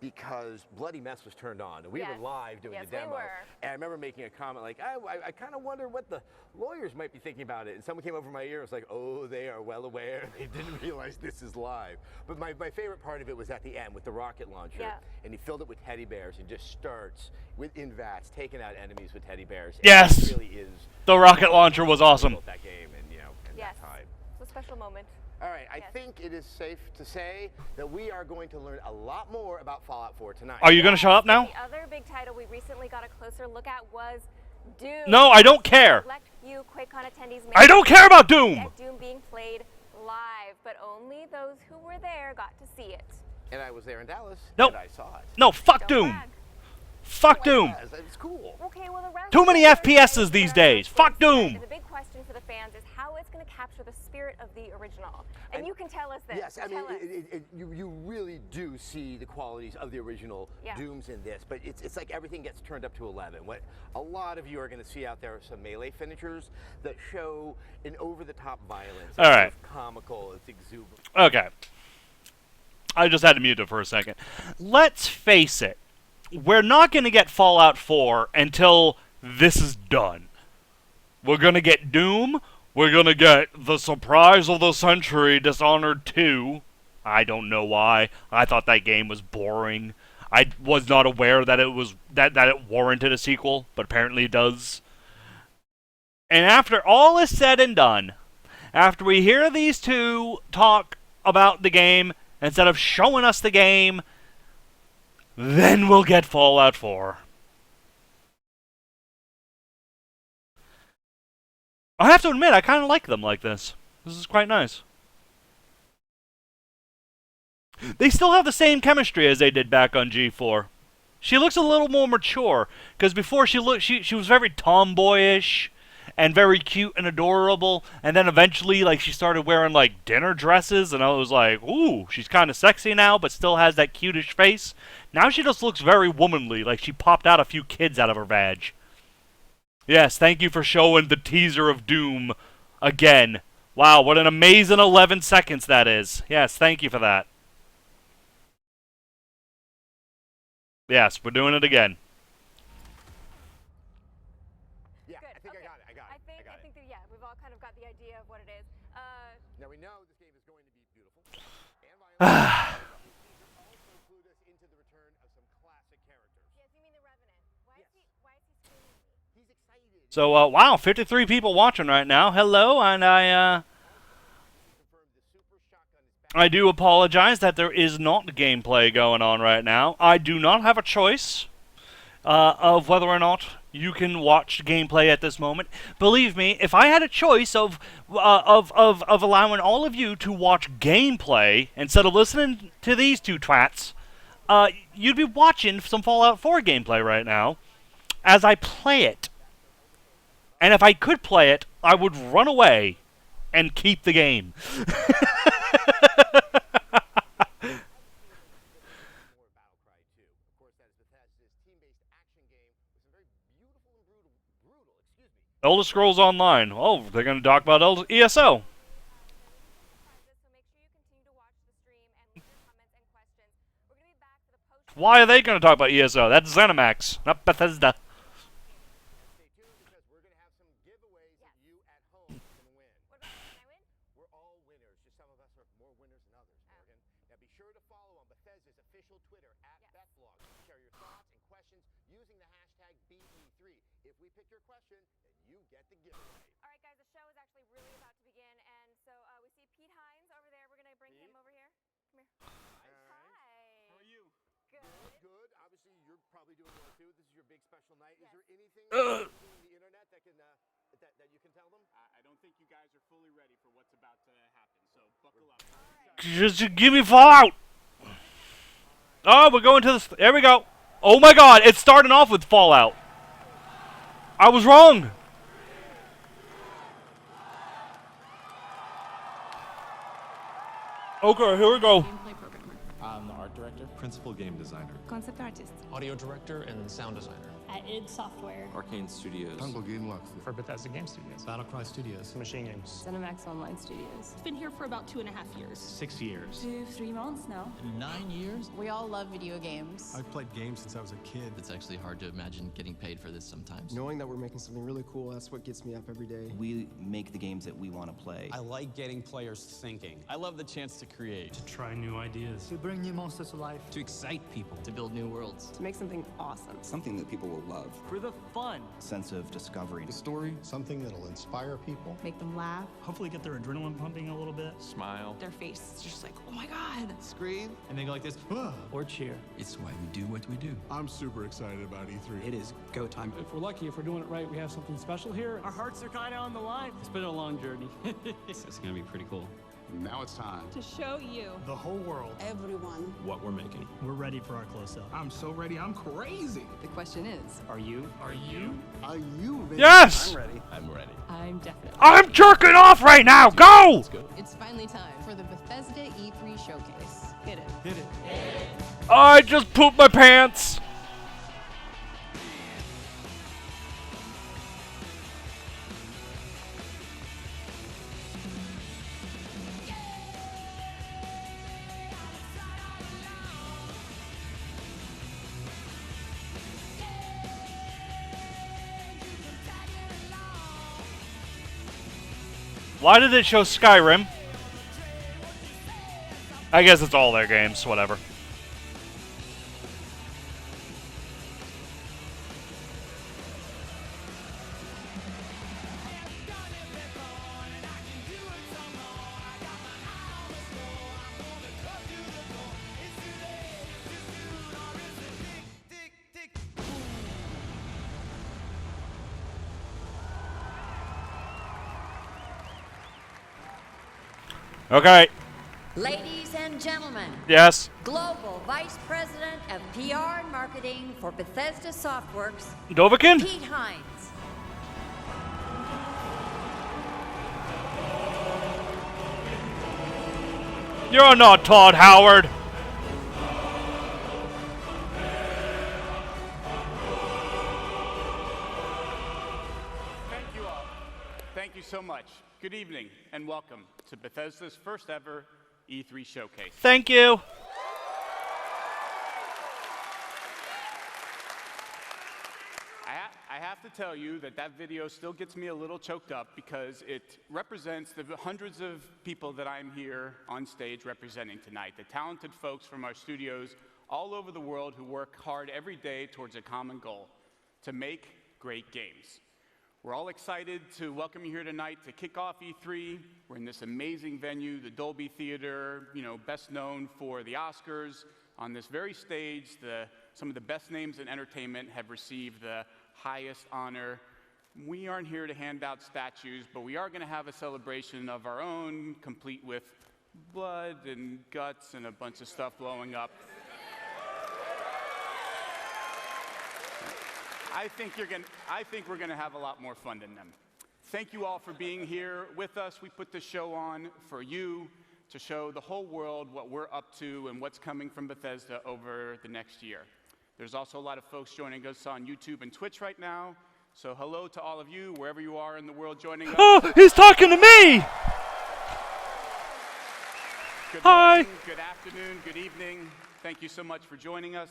Because Bloody Mess was turned on, and we were live doing the demo. And I remember making a comment like, I kind of wonder what the lawyers might be thinking about it. And someone came over my ear and was like, oh, they are well aware. They didn't realize this is live. But my favorite part of it was at the end with the rocket launcher. And he filled it with teddy bears and just starts in VATS, taking out enemies with teddy bears.
Yes.
It really is.
The rocket launcher was awesome.
That game and, that time.
It's a special moment.
All right, I think it is safe to say that we are going to learn a lot more about Fallout 4 tonight.
Are you going to show up now?
The other big title we recently got a closer look at was Doom.
No, I don't care.
Select few QuakeCon attendees
I don't care about Doom.
Doom being played live, but only those who were there got to see it.
And I was there in Dallas,
and
I saw it.
No, fuck Doom. Fuck Doom.
It's cool.
Okay, well, the rest
Too many FPSs these days. Fuck Doom.
The big question for the fans is how it's going to capture the spirit of the original. And you can tell us this.
Yes, I mean, you really do see the qualities of the original Dooms in this, but it's like everything gets turned up to 11. What a lot of you are going to see out there are some melee finishers that show an over-the-top violence.
All right.
It's comical, it's exuberant.
Okay. I just had to mute it for a second. Let's face it. We're not going to get Fallout 4 until this is done. We're going to get Doom. We're going to get the surprise of the century, Dishonored 2. I don't know why. I thought that game was boring. I was not aware that it was that it warranted a sequel, but apparently it does. And after all is said and done, after we hear these two talk about the game, instead of showing us the game, then we'll get Fallout 4. I have to admit, I kind of like them like this. This is quite nice. They still have the same chemistry as they did back on G4. She looks a little more mature, because before she was very tomboyish and very cute and adorable, and then eventually like she started wearing like dinner dresses, and I was like, ooh, she's kind of sexy now, but still has that cutish face. Now she just looks very womanly, like she popped out a few kids out of her vag. Yes, thank you for showing the teaser of Doom again. Wow, what an amazing 11 seconds that is. Yes, thank you for that. Yes, we're doing it again.
Yeah, I think I got it. I got it.
I think that, yeah, we've all kind of got the idea of what it is.
Now we know this game is going to be beautiful. And violent. This teaser also clued us into the return of some classic characters.
Yes, you mean the Revenant. Why is he screaming at me?
He's excited.
So, wow, 53 people watching right now. Hello, and I do apologize that there is not gameplay going on right now. I do not have a choice of whether or not you can watch gameplay at this moment. Believe me, if I had a choice of allowing all of you to watch gameplay instead of listening to these two twats, you'd be watching some Fallout 4 gameplay right now as I play it. And if I could play it, I would run away and keep the game.
BattleCry 2. Of course, that is Bethesda's team-based action game with some very beautiful and brutal,
Elder Scrolls Online. Oh, they're going to talk about ESO.
So make sure you continue to watch the stream and leave your comments and questions. We're going to be back for the post.
Why are they going to talk about ESO? That's ZeniMax, not Bethesda.
Stay tuned because we're going to have some giveaways that you at home can win.
What about me? Can I win?
We're all winners. Just some of us are more winners than others, Morgan. Now be sure to follow on Bethesda's official Twitter @BethVlog. Share your thoughts and questions using the hashtag BE3. If we pick your question, then you get the giveaway.
All right, guys, the show is actually really about to begin, and so we see Pete Hines over there. We're going to bring him over here. Come here. Hi.
How are you?
Good.
Good. Obviously, you're probably doing well too. This is your big special night. Is there anything on the internet that can that you can tell them?
I don't think you guys are fully ready for what's about to happen, so buckle up.
Just give me Fallout. Oh, we're going to the... There we go. Oh my god, it's starting off with Fallout. I was wrong. Okay, here we go.
Gameplay programmer.
I'm the art director.
Principal game designer.
Concept artist.
Audio director and sound designer.
At id Software.
Arcane Studios.
Game Lux.
For Bethesda Game Studios.
BattleCry Studios.
Machine Games.
ZeniMax Online Studios.
Been here for about 2.5 years.
6 years.
3 months now.
9 years?
We all love video games.
I've played games since I was a kid.
It's actually hard to imagine getting paid for this sometimes.
Knowing that we're making something really cool, that's what gets me up every day.
We make the games that we want to play.
I like getting players thinking. I love the chance to create.
To try new ideas.
To bring new monsters to life.
To excite people. To build new worlds.
To make something awesome.
Something that people will love.
For the fun.
Sense of discovery.
The story, something that'll inspire people.
Make them laugh.
Hopefully get their adrenaline pumping a little bit.
Smile.
Their face is just like, oh my god.
Scream. And then go like this.
Or cheer.
It's why we do what we do.
I'm super excited about E3.
It is go time.
If we're lucky, if we're doing it right, we have something special here.
Our hearts are kind of on the line. It's been a long journey. It's gonna be pretty cool.
Now it's time.
To show you.
The whole world.
Everyone.
What we're making.
We're ready for our close-up.
I'm so ready. I'm crazy.
The question is,
Are you? Are you?
Are you ready?
Yes!
I'm ready. I'm ready.
I'm definitely.
I'm jerking off right now. Go!
Let's go.
It's finally time for the Bethesda E3 showcase. Hit it.
Hit it.
I just pooped my pants. Why did it show Skyrim? I guess it's all their games, whatever. Okay.
Ladies and gentlemen,
Yes.
Global Vice President of PR and Marketing for Bethesda Softworks,
Dovahkiin?
Pete Hines.
You're not Todd Howard.
Thank you all. Thank you so much. Good evening and welcome to Bethesda's first ever E3 showcase.
Thank you.
I have to tell you that that video still gets me a little choked up because it represents the hundreds of people that I'm here on stage representing tonight, the talented folks from our studios all over the world who work hard every day towards a common goal, to make great games. We're all excited to welcome you here tonight to kick off E3. We're in this amazing venue, the Dolby Theater, best known for the Oscars. On this very stage, some of the best names in entertainment have received the highest honor. We aren't here to hand out statues, but we are going to have a celebration of our own, complete with blood and guts and a bunch of stuff blowing up. I think we're going to have a lot more fun than them. Thank you all for being here with us. We put this show on for you to show the whole world what we're up to and what's coming from Bethesda over the next year. There's also a lot of folks joining us on YouTube and Twitch right now. So hello to all of you, wherever you are in the world joining us.
Oh, he's talking to me!
Good
Hi.
morning, good afternoon, good evening. Thank you so much for joining us.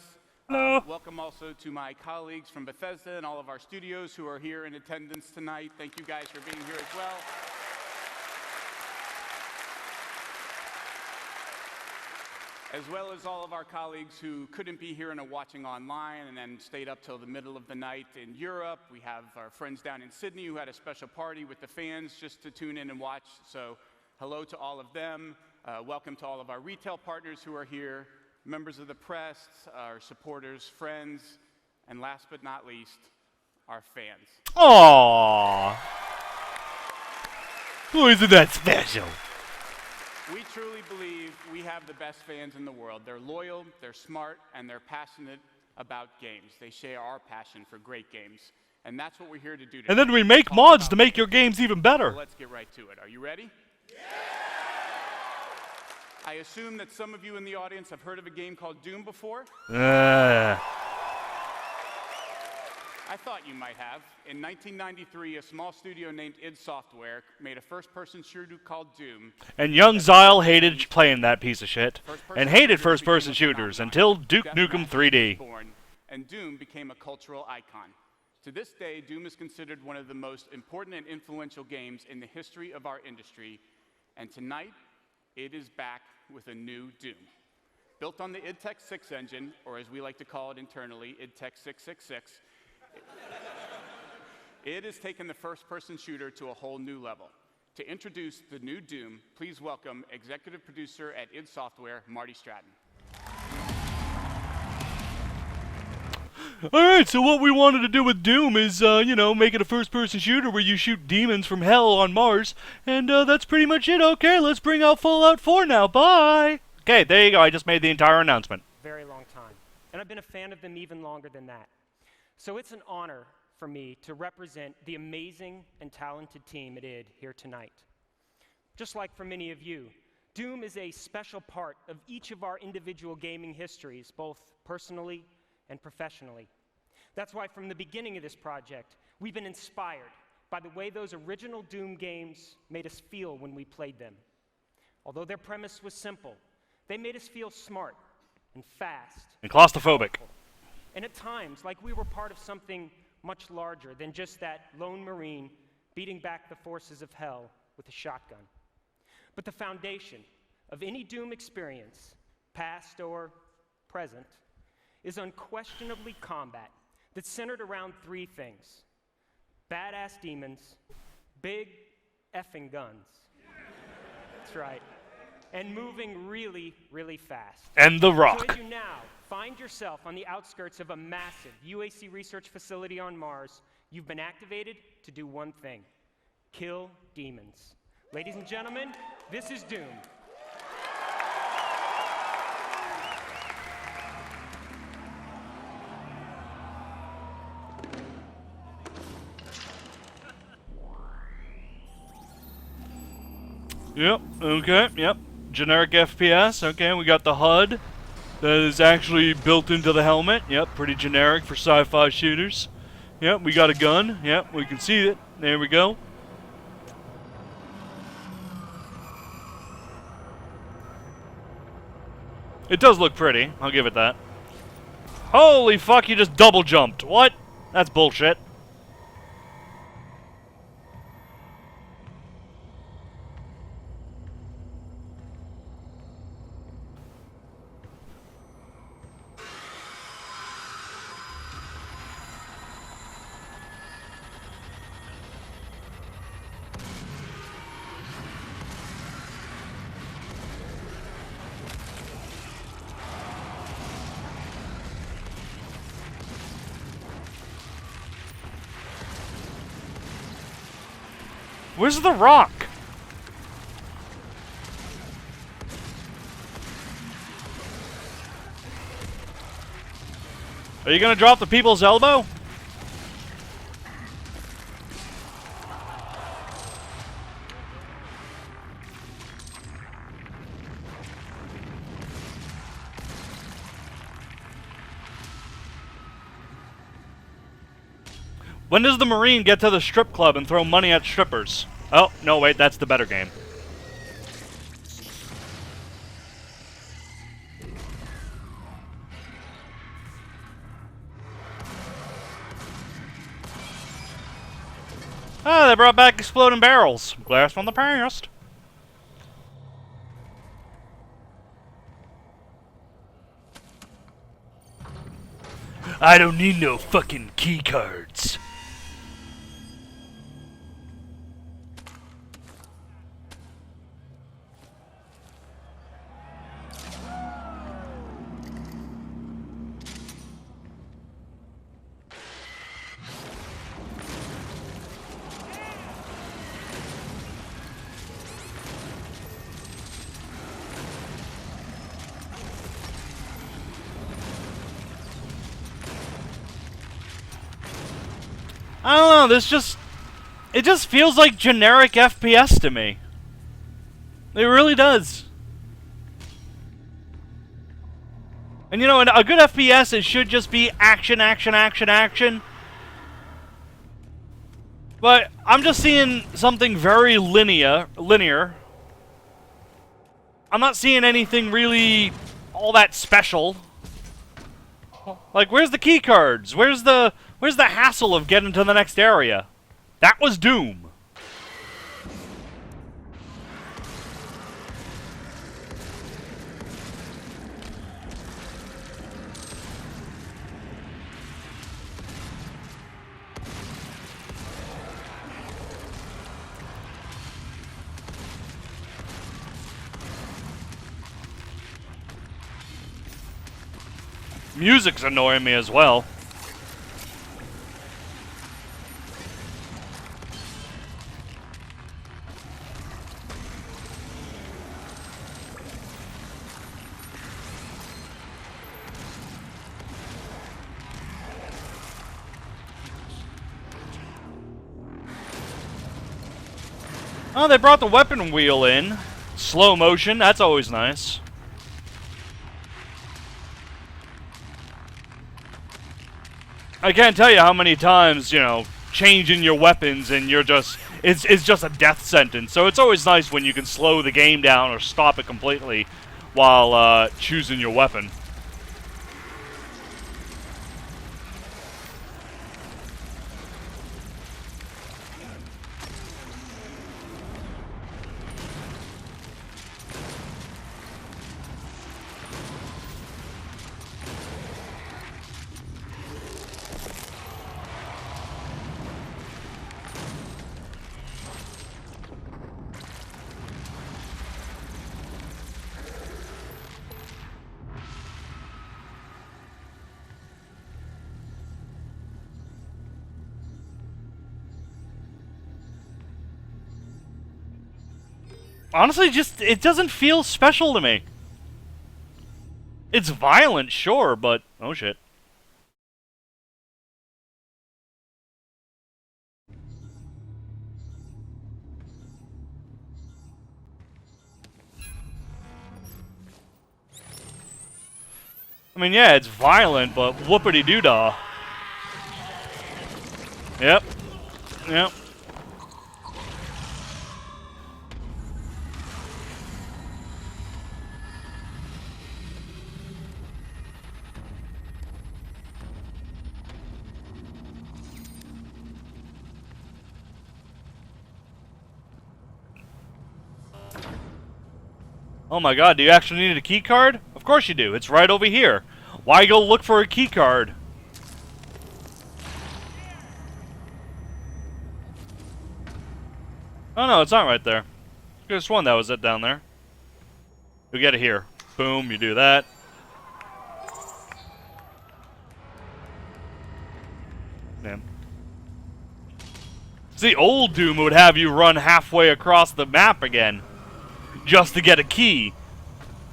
Hello.
Welcome also to my colleagues from Bethesda and all of our studios who are here in attendance tonight. Thank you guys for being here as well. As well as all of our colleagues who couldn't be here and are watching online and then stayed up till the middle of the night in Europe. We have our friends down in Sydney who had a special party with the fans just to tune in and watch. So hello to all of them. Welcome to all of our retail partners who are here, members of the press, our supporters, friends, and last but not least, our fans.
Aww. Who isn't that special?
We truly believe we have the best fans in the world. They're loyal, they're smart, and they're passionate about games. They share our passion for great games. And that's what we're here to do today.
And then we make mods to make your games even better.
So let's get right to it. Are you ready? Yeah! I assume that some of you in the audience have heard of a game called Doom before? I thought you might have. In 1993, a small studio named id Software made a first-person shooter called Doom.
And young Zyle hated playing that piece of shit, and hated first-person shooters until Duke Nukem 3D.
And Doom became a cultural icon. To this day, Doom is considered one of the most important and influential games in the history of our industry. And tonight, it is back with a new Doom. Built on the id Tech 6 engine, or as we like to call it internally, id Tech 666, it has taken the first-person shooter to a whole new level. To introduce the new Doom, please welcome executive producer at id Software, Marty Stratton.
Alright, so what we wanted to do with Doom is, make it a first-person shooter where you shoot demons from hell on Mars, and that's pretty much it. Okay, let's bring out Fallout 4 now. Bye! Okay, there you go. I just made the entire announcement.
Very long time. And I've been a fan of them even longer than that. So it's an honor for me to represent the amazing and talented team at id here tonight. Just like for many of you, Doom is a special part of each of our individual gaming histories, both personally and professionally. That's why from the beginning of this project, we've been inspired by the way those original Doom games made us feel when we played them. Although their premise was simple, they made us feel smart and fast.
And claustrophobic.
And at times, like we were part of something much larger than just that lone Marine beating back the forces of hell with a shotgun. But the foundation of any Doom experience, past or present, is unquestionably combat that's centered around three things: badass demons, big effing guns. That's right. And moving really, really fast.
And The Rock.
So as you now find yourself on the outskirts of a massive UAC research facility on Mars, you've been activated to do one thing: kill demons. Ladies and gentlemen, this is Doom.
Yep, okay, yep. Generic FPS, okay, we got the HUD that is actually built into the helmet. Yep, pretty generic for sci-fi shooters. Yep, we got a gun. Yep, we can see it. There we go. It does look pretty, I'll give it that. Holy fuck, you just double jumped. What? That's bullshit. Where's the rock? Are you gonna drop the people's elbow? When does the Marine get to the strip club and throw money at strippers? Oh, no, wait, that's the better game. Ah, they brought back exploding barrels. Blast from the past. I don't need no fucking key cards. I don't know, it just feels like generic FPS to me. It really does. And you know, a good FPS, it should just be action, action, action, action. But I'm just seeing something very linear. I'm not seeing anything really all that special. Like, where's the key cards? Where's the hassle of getting to the next area? That was Doom. Music's annoying me as well. Oh, they brought the weapon wheel in. Slow motion, that's always nice. I can't tell you how many times, you know, changing your weapons and you're just, it's just a death sentence. So it's always nice when you can slow the game down or stop it completely while choosing your weapon. Honestly, it doesn't feel special to me. It's violent, sure, but... oh shit. I mean, yeah, it's violent, but whoopity-doo-dah. Yep. Yep. Oh my god, do you actually need a key card? Of course you do. It's right over here. Why go look for a key card? Oh no, it's not right there. I could have sworn that was it down there. You get it here. Boom, you do that. Man. See, old Doom would have you run halfway across the map again just to get a key.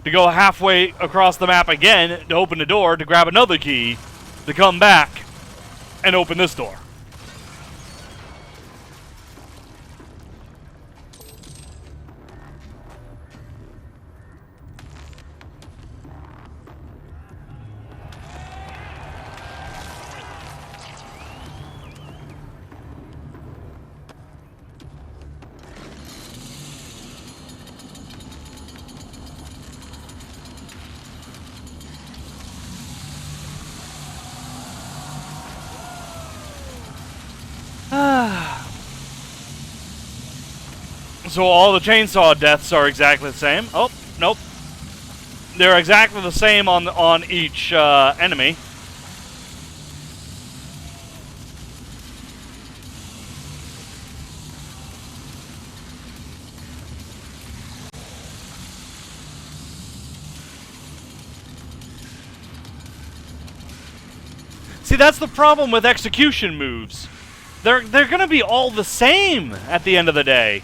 To go halfway across the map again to open the door, to grab another key, to come back and open this door. So all the chainsaw deaths are exactly the same. Oh, nope. They're exactly the same on each enemy. See, that's the problem with execution moves. They're gonna be all the same at the end of the day.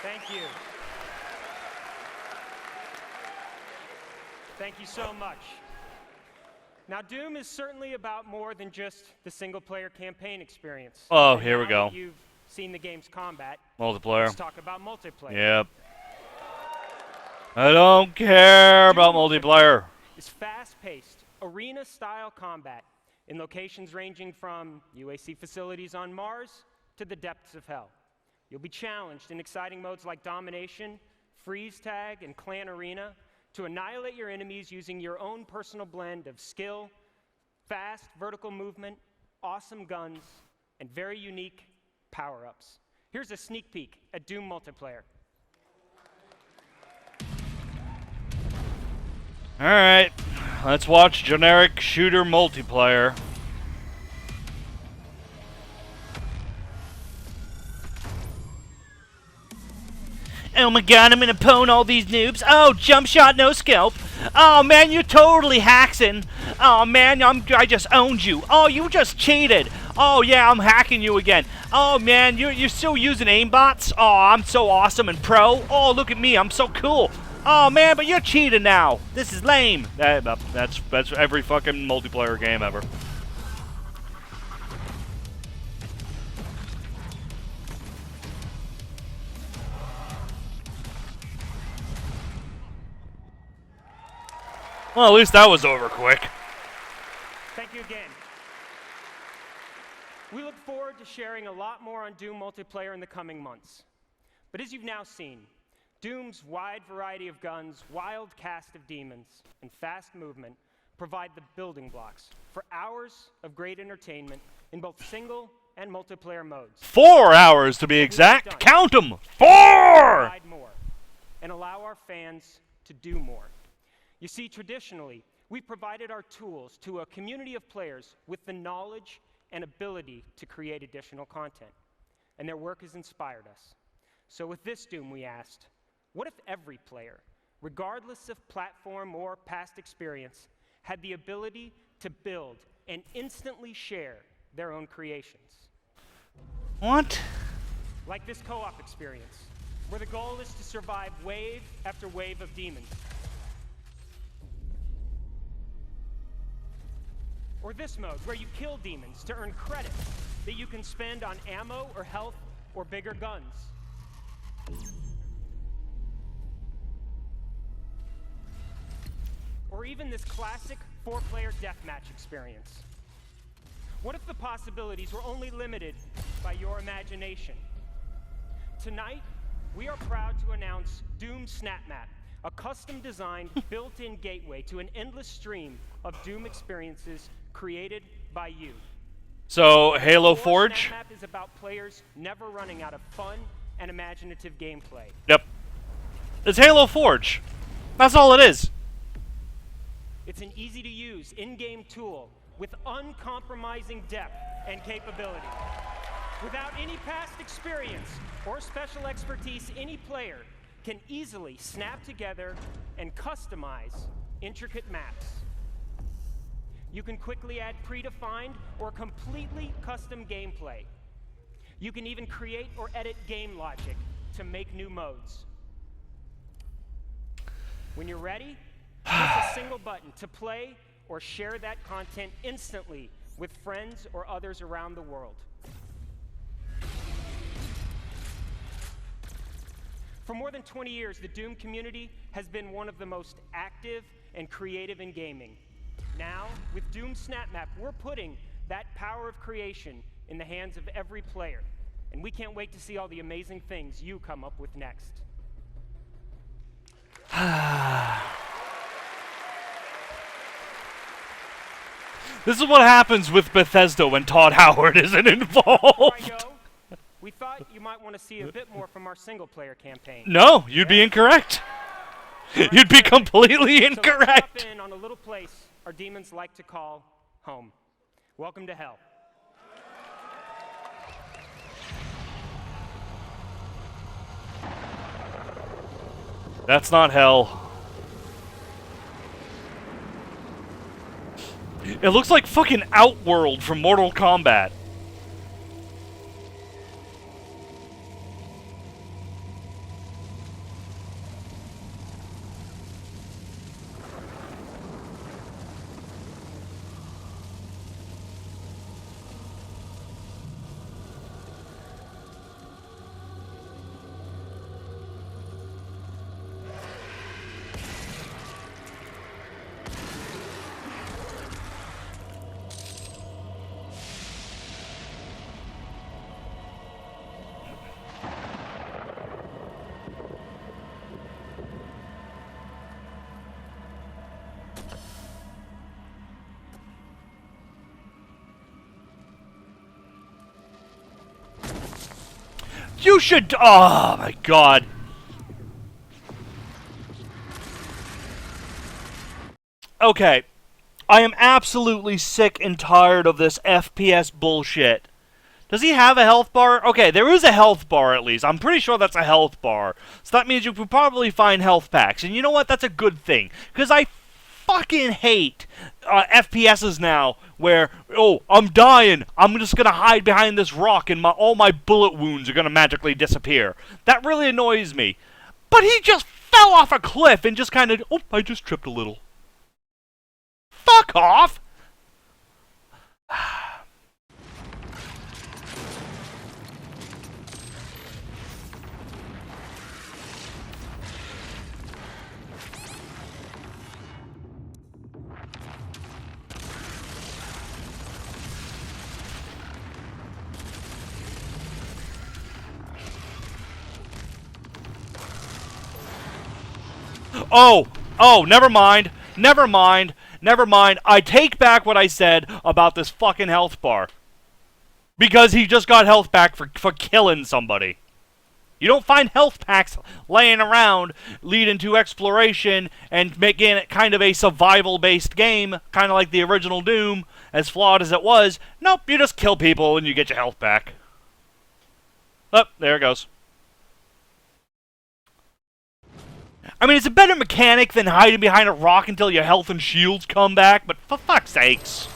Thank you. Thank you so much. Now, Doom is certainly about more than just the single-player campaign experience.
Oh,
And
here we
now
go.
that you've seen the game's combat.
Multiplayer.
Let's talk about multiplayer.
Yep. I don't care about multiplayer.
It's fast-paced, arena-style combat in locations ranging from UAC facilities on Mars to the depths of hell. You'll be challenged in exciting modes like Domination, Freeze Tag, and Clan Arena to annihilate your enemies using your own personal blend of skill, fast vertical movement, awesome guns, and very unique power-ups. Here's a sneak peek at Doom multiplayer.
Alright, let's watch generic shooter multiplayer. Oh my god, I'm gonna pwn all these noobs. Oh, jump shot, no scope. Oh man, you're totally hacking. Oh man, I just owned you. Oh, you just cheated. Oh yeah, I'm hacking you again. Oh man, you're still using aimbots? Oh, I'm so awesome and pro. Oh, look at me, I'm so cool. Oh man, but you're cheating now. This is lame. That's every fucking multiplayer game ever. Well, at least that was over quick.
Thank you again. We look forward to sharing a lot more on Doom multiplayer in the coming months. But as you've now seen, Doom's wide variety of guns, wild cast of demons, and fast movement provide the building blocks for hours of great entertainment in both single and multiplayer modes.
4 hours to be exact. Count them. 4!
Provide more and allow our fans to do more. You see, traditionally, we provided our tools to a community of players with the knowledge and ability to create additional content, and their work has inspired us. So with this Doom, we asked, what if every player, regardless of platform or past experience, had the ability to build and instantly share their own creations?
What?
Like this co-op experience, where the goal is to survive wave after wave of demons. Or this mode, where you kill demons to earn credits that you can spend on ammo or health or bigger guns. Or even this classic 4-player deathmatch experience, What if the possibilities were only limited by your imagination? Tonight, we are proud to announce Doom SnapMap, a custom-designed, built-in gateway to an endless stream of Doom experiences created by you.
So, Halo Forge?
SnapMap is about players never running out of fun and imaginative gameplay.
Yep. It's Halo Forge. That's all it is.
It's an easy-to-use in-game tool with uncompromising depth and capability. Without any past experience or special expertise, any player can easily snap together and customize intricate maps. You can quickly add predefined or completely custom gameplay. You can even create or edit game logic to make new modes. When you're ready, press a single button to play or share that content instantly with friends or others around the world. For more than 20 years, the Doom community has been one of the most active and creative in gaming. Now, with Doom SnapMap, we're putting that power of creation in the hands of every player. And we can't wait to see all the amazing things you come up with next.
This is what happens with Bethesda when Todd Howard isn't involved.
We thought you might want to see a bit more from our single-player campaign.
No, you'd be incorrect. You'd be completely incorrect.
Let's drop in on a little place our demons like to call home. Welcome to hell.
That's not hell. It looks like fucking Outworld from Mortal Kombat. You should. Oh my god. Okay. I am absolutely sick and tired of this FPS bullshit. Does he have a health bar? Okay, there is a health bar at least. I'm pretty sure that's a health bar. So that means you could probably find health packs. And you know what? That's a good thing. Because I fucking hate FPSs now where, oh, I'm dying. I'm just going to hide behind this rock and all my bullet wounds are going to magically disappear. That really annoys me. But he just fell off a cliff and just kind of, oh, I just tripped a little. Fuck off! Oh, never mind. Never mind. Never mind. I take back what I said about this fucking health bar. Because he just got health back for killing somebody. You don't find health packs laying around leading to exploration and making it kind of a survival-based game, kind of like the original Doom, as flawed as it was. Nope, you just kill people and you get your health back. Oh, there it goes. I mean, it's a better mechanic than hiding behind a rock until your health and shields come back, but for fuck's sakes.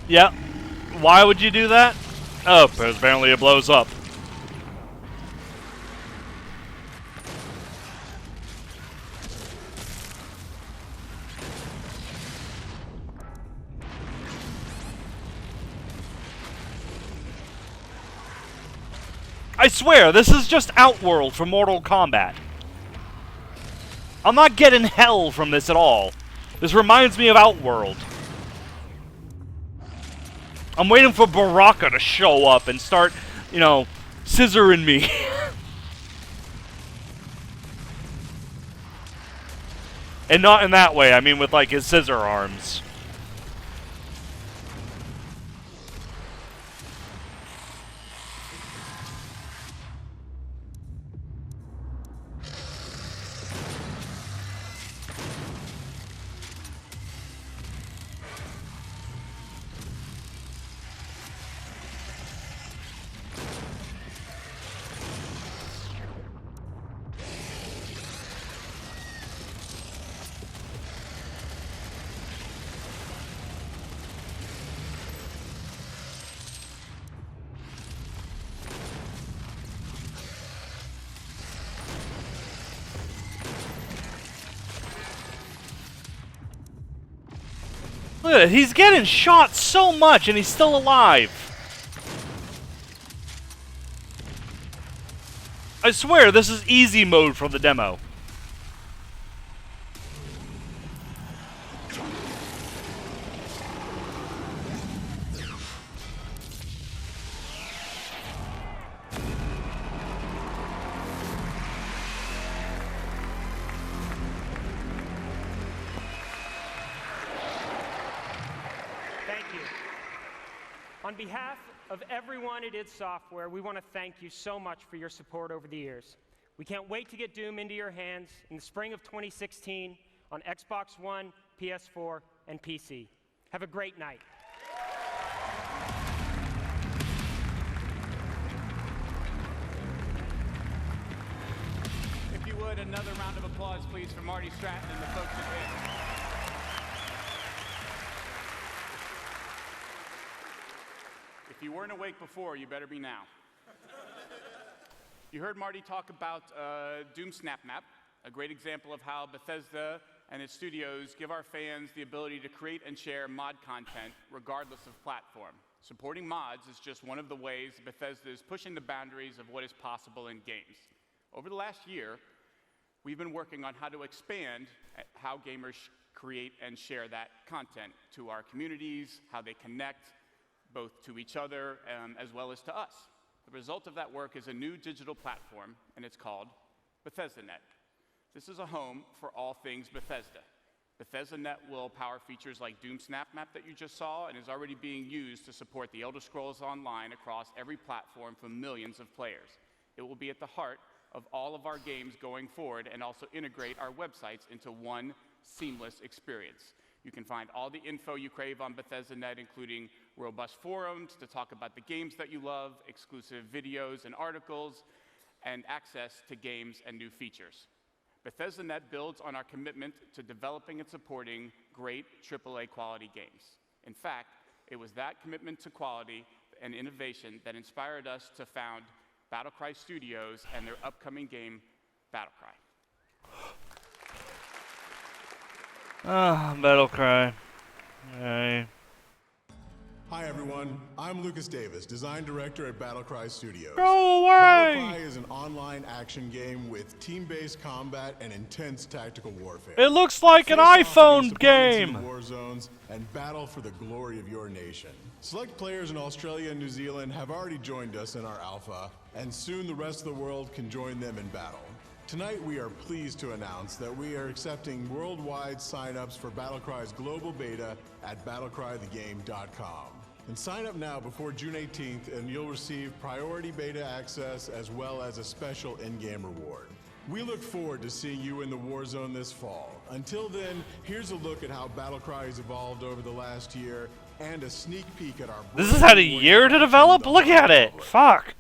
Yep. Why would you do that? Oh, apparently it blows up. I swear, this is just Outworld from Mortal Kombat. I'm not getting hell from this at all. This reminds me of Outworld. I'm waiting for Baraka to show up and start, you know, scissoring me. And not in that way, I mean with, like, his scissor arms. Look at it, he's getting shot so much and he's still alive. I swear, this is easy mode for the demo.
On behalf of everyone at id Software, we want to thank you so much for your support over the years. We can't wait to get Doom into your hands in the spring of 2016 on Xbox One, PS4, and PC. Have a great night.
If you would, another round of applause, please, for Marty Stratton and the folks at id. If you weren't awake before, you better be now. You heard Marty talk about Doom Snap Map, a great example of how Bethesda and its studios give our fans the ability to create and share mod content regardless of platform. Supporting mods is just one of the ways Bethesda is pushing the boundaries of what is possible in games. Over the last year, we've been working on how to expand how gamers create and share that content to our communities, how they connect both to each other as well as to us. The result of that work is a new digital platform, and it's called BethesdaNet. This is a home for all things Bethesda. BethesdaNet will power features like Doom Snap Map that you just saw and is already being used to support the Elder Scrolls Online across every platform for millions of players. It will be at the heart of all of our games going forward and also integrate our websites into one seamless experience. You can find all the info you crave on BethesdaNet, including robust forums to talk about the games that you love, exclusive videos and articles, and access to games and new features. BethesdaNet builds on our commitment to developing and supporting great AAA quality games. In fact, it was that commitment to quality and innovation that inspired us to found BattleCry Studios and their upcoming game, BattleCry.
Ah, BattleCry. Hey.
Hi everyone, I'm Lucas Davis, design director at BattleCry Studios.
Go away!
BattleCry is an online action game with team-based combat and intense tactical warfare.
It looks like an iPhone game!
War zones and battle for the glory of your nation. Select players in Australia and New Zealand have already joined us in our alpha, and soon the rest of the world can join them in battle. Tonight we are pleased to announce that we are accepting worldwide sign-ups for BattleCry's global beta at battlecrythegame.com. And sign up now before June 18th and you'll receive priority beta access as well as a special in-game reward. We look forward to seeing you in the war zone this fall. Until then, here's a look at how BattleCry has evolved over the last year and a sneak peek at our...
This has had a year to develop? Look at it! Fuck!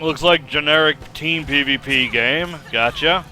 Looks like generic team PvP game. Gotcha.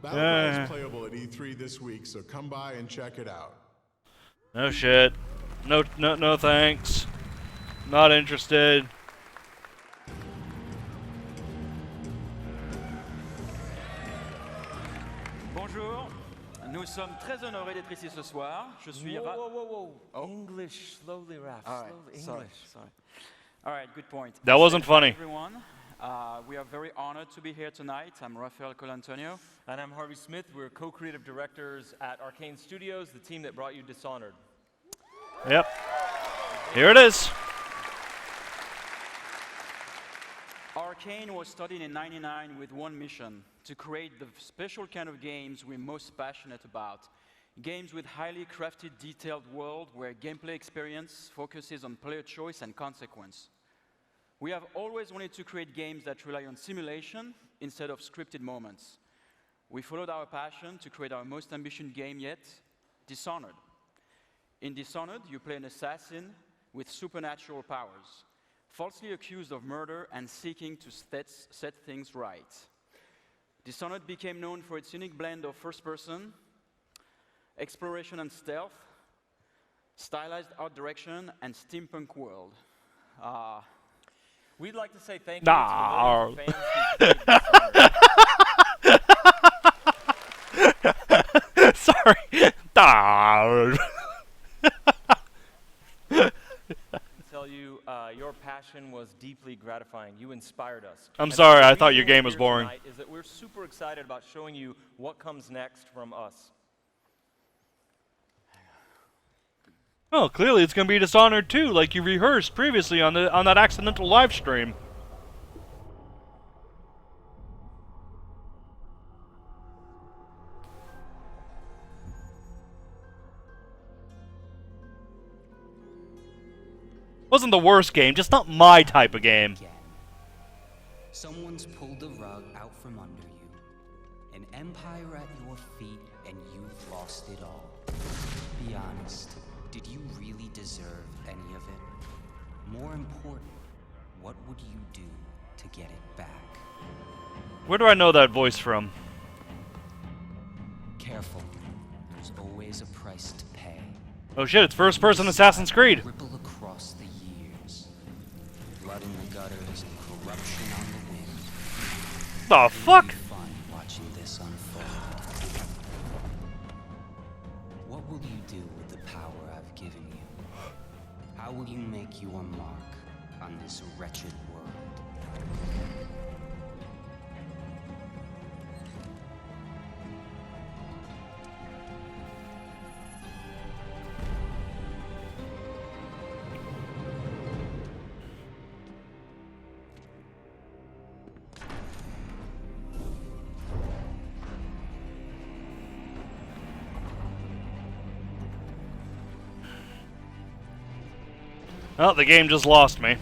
BattleCry is playable at E3 this week, so come by and check it out.
No shit. No thanks. Not interested.
Bonjour, nous sommes très honorés d'être ici ce soir. Je suis
Whoa. English, slowly, Raph.
All right,
Slowly, English.
sorry. All right, good point.
That wasn't
Hi,
funny.
everyone. We are very honored to be here tonight. I'm Rafael Colantonio.
And I'm Harvey Smith. We're co-creative directors at Arcane Studios, the team that brought you Dishonored.
Yep. Here it is.
Arcane was started in '99 with one mission: to create the special kind of games we're most passionate about. Games with highly crafted, detailed world where gameplay experience focuses on player choice and consequence. We have always wanted to create games that rely on simulation instead of scripted moments. We followed our passion to create our most ambitious game yet, Dishonored. In Dishonored, you play an assassin with supernatural powers, falsely accused of murder and seeking to set things right. Dishonored became known for its unique blend of first-person, exploration and stealth, stylized art direction, and steampunk world.
We'd like to say thank you to the millions of fans who played
Sorry.
tell you, your passion was deeply gratifying. You inspired us.
I'm
And
sorry,
the
I thought
reason
your
we're
game was
here
boring.
tonight Is that we're super excited about showing you what comes next from us.
Oh, clearly it's going to be Dishonored 2, like you rehearsed previously on that accidental live stream. Wasn't the worst game, just not my type of game.
Someone's pulled the rug out from under you, an empire at your feet, and you've lost it all. Be honest, did you really deserve any of it? More important, what would you do to get it back?
Where do I know that voice from?
Careful, there's always a price to pay.
Oh shit, it's first-person Assassin's Creed.
Ripple across the years. Blood in the gutters and corruption on the wind.
The fuck?
It'll be fun watching this unfold. What will you do with the power I've given you? How will you make your mark on this wretched world?
Oh, the game just lost me.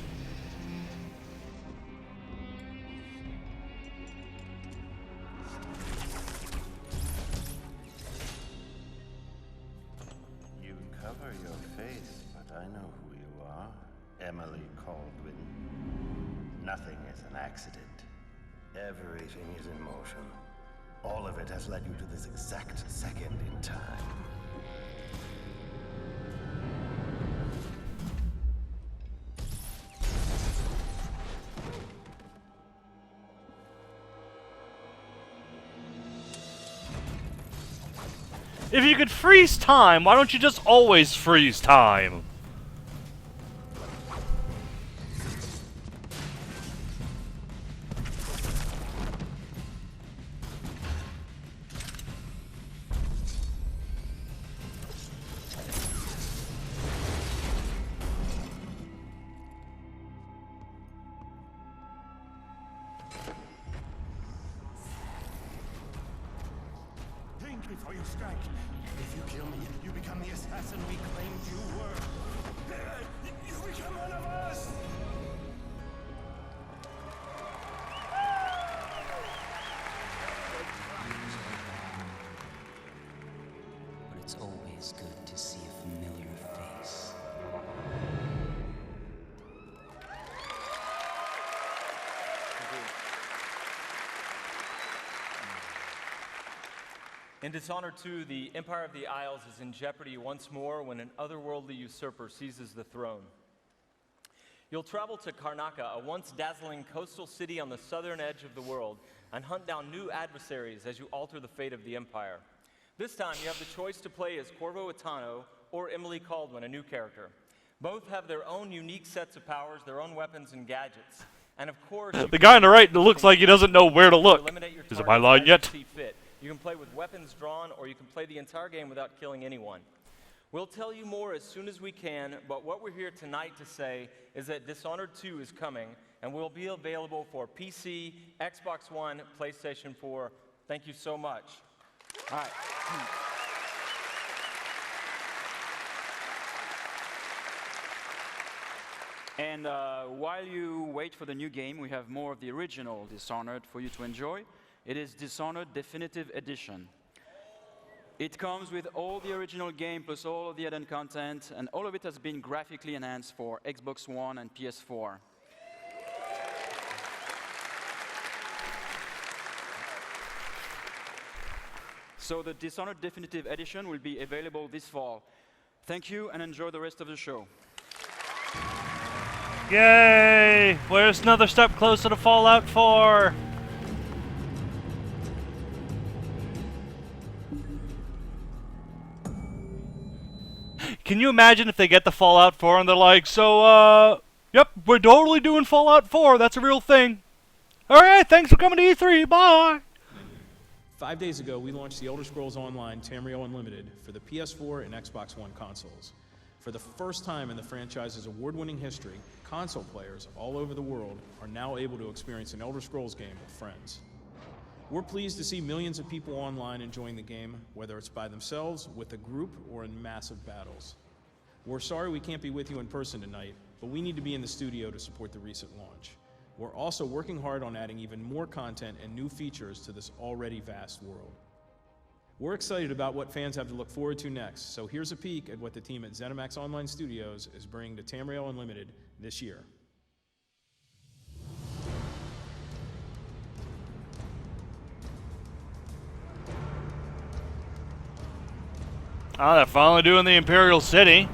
You cover your face, but I know who you are. Emily Caldwin. Nothing is an accident. Everything is in motion. All of it has led you to this exact second in time.
If you could freeze time, why don't you just always freeze time?
before you strike. If you kill me, you become the assassin we claimed you were. You become one of us!
But it's always good to see a familiar face.
In Dishonored 2, the Empire of the Isles is in jeopardy once more when an otherworldly usurper seizes the throne. You'll travel to Karnaca, a once dazzling coastal city on the southern edge of the world, and hunt down new adversaries as you alter the fate of the Empire. This time, you have the choice to play as Corvo Attano or Emily Caldwin, a new character. Both have their own unique sets of powers, their own weapons and gadgets. And of course,
The guy on the right looks like he doesn't know where to look. Is it my line yet?
You can play with weapons drawn, or you can play the entire game without killing anyone. We'll tell you more as soon as we can, but what we're here tonight to say is that Dishonored 2 is coming, and will be available for PC, Xbox One, PlayStation 4. Thank you so much.
All right. And while you wait for the new game, we have more of the original Dishonored for you to enjoy. It is Dishonored Definitive Edition. It comes with all the original game plus all of the added content, and all of it has been graphically enhanced for Xbox One and PS4. So the Dishonored Definitive Edition will be available this fall. Thank you and enjoy the rest of the show.
Yay! We're just another step closer to Fallout 4. Can you imagine if they get the Fallout 4 and they're like, so, yep, we're totally doing Fallout 4. That's a real thing. All right, thanks for coming to E3. Bye.
5 days ago, we launched The Elder Scrolls Online Tamriel Unlimited for the PS4 and Xbox One consoles. For the first time in the franchise's award-winning history, console players all over the world are now able to experience an Elder Scrolls game with friends. We're pleased to see millions of people online enjoying the game, whether it's by themselves, with a group, or in massive battles. We're sorry we can't be with you in person tonight, but we need to be in the studio to support the recent launch. We're also working hard on adding even more content and new features to this already vast world. We're excited about what fans have to look forward to next, so here's a peek at what the team at ZeniMax Online Studios is bringing to Tamriel Unlimited this year.
Oh, they're finally doing the Imperial City.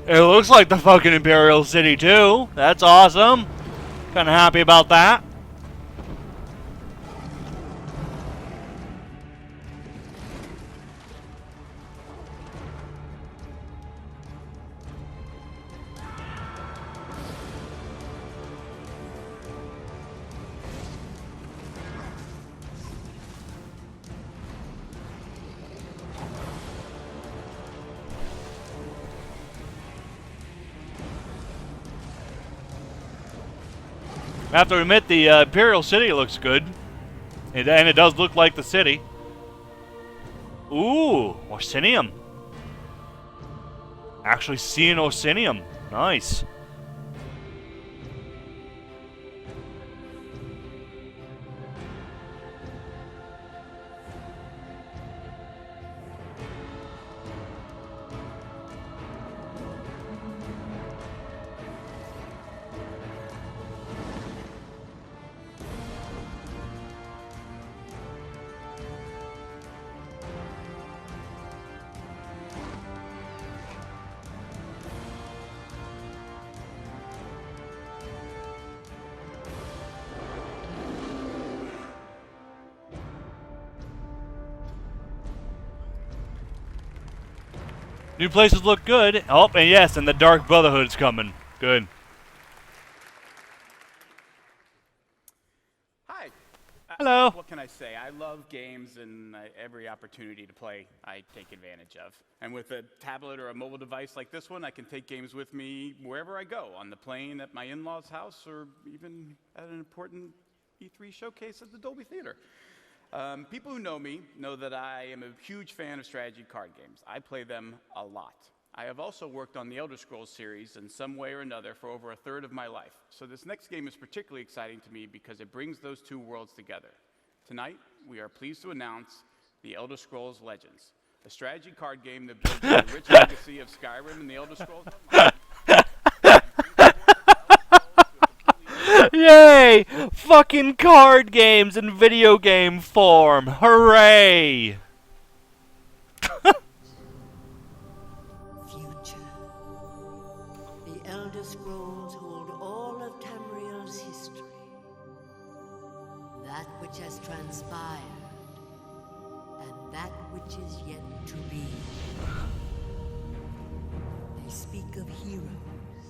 It looks like the fucking Imperial City, too. That's awesome. Kind of happy about that. I have to admit, the Imperial City looks good. And it does look like the city. Ooh, Orsinium. Actually seeing Orsinium. Nice. New places look good. Oh, and yes, and the Dark Brotherhood's coming. Good.
Hi.
Hello.
What can I say? I love games, and every opportunity to play, I take advantage of. And with a tablet or a mobile device like this one, I can take games with me wherever I go, on the plane, at my in-laws' house, or even at an important E3 showcase at the Dolby Theater. People who know me know that I am a huge fan of strategy card games. I play them a lot. I have also worked on the Elder Scrolls series in some way or another for over a third of my life. So this next game is particularly exciting to me because it brings those two worlds together. Tonight, we are pleased to announce the Elder Scrolls Legends, a strategy card game that builds on the rich legacy of Skyrim and the Elder Scrolls Online.
Yay! Fucking card games in video game form. Hooray!
Future. The Elder Scrolls hold all of Tamriel's history. That which has transpired, and that which is yet to be. They speak of heroes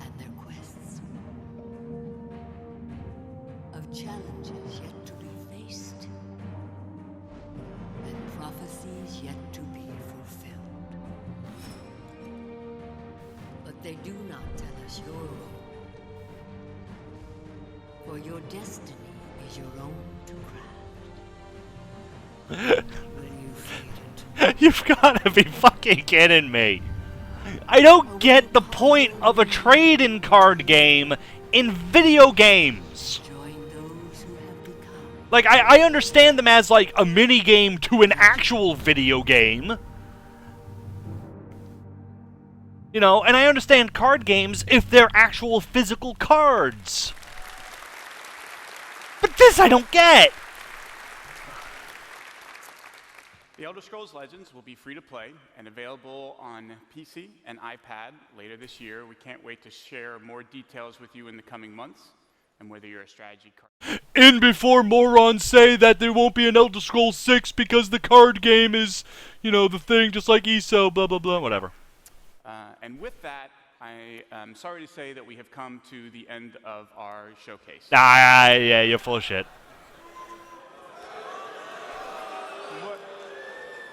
and their quests, of challenges yet to be faced, and prophecies yet to be fulfilled. But they do not tell us your role, for your destiny is your own to craft. Will you fade into
You've gotta be fucking kidding me. I don't get the point of a trade-in card game in video games. Like, I understand them as, like, a mini-game to an actual video game. You know, and I understand card games if they're actual physical cards. But this I don't get!
The Elder Scrolls Legends will be free to play and available on PC and iPad later this year. We can't wait to share more details with you in the coming months, and whether you're a strategy card...
In before morons say that there won't be an Elder Scrolls 6 because the card game is, you know, the thing, just like ESO, blah, blah, blah, whatever.
And with that, I am sorry to say that we have come to the end of our showcase.
Yeah, you're full of shit.
What?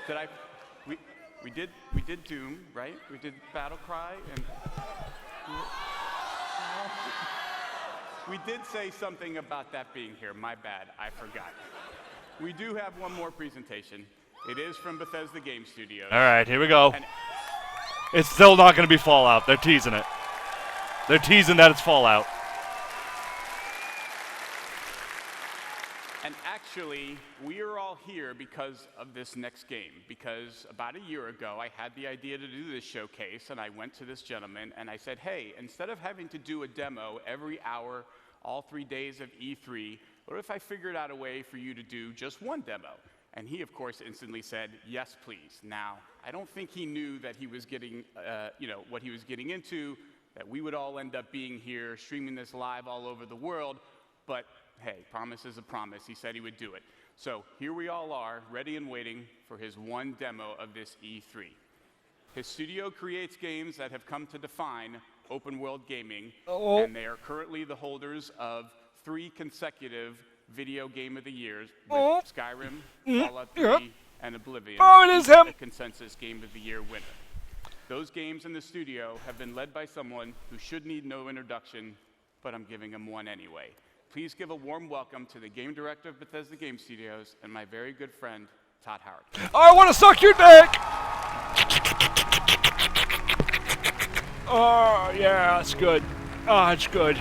Did I... We did Doom, right? We did BattleCry, and... We did say something about that being here. My bad. I forgot. We do have one more presentation. It is from Bethesda Game Studios.
All right, here we go. It's still not going to be Fallout. They're teasing it. They're teasing that it's Fallout.
And actually, we are all here because of this next game. Because about a year ago, I had the idea to do this showcase, and I went to this gentleman, and I said, hey, instead of having to do a demo every hour, all 3 days of E3, what if I figured out a way for you to do just one demo? And he, of course, instantly said, yes, please. Now, I don't think he knew that he was getting, what he was getting into, that we would all end up being here, streaming this live all over the world, but hey, promise is a promise. He said he would do it. So here we all are, ready and waiting for his one demo of this E3. His studio creates games that have come to define open world gaming, and they are currently the holders of 3 consecutive Video Game of the Years with Skyrim, Fallout 3, and Oblivion,
it is him!
a consensus Game of the Year winner. Those games in the studio have been led by someone who should need no introduction, but I'm giving him one anyway. Please give a warm welcome to the game director of Bethesda Game Studios and my very good friend, Todd Howard.
I want to suck your dick! Oh, yeah, it's good. Oh, it's good.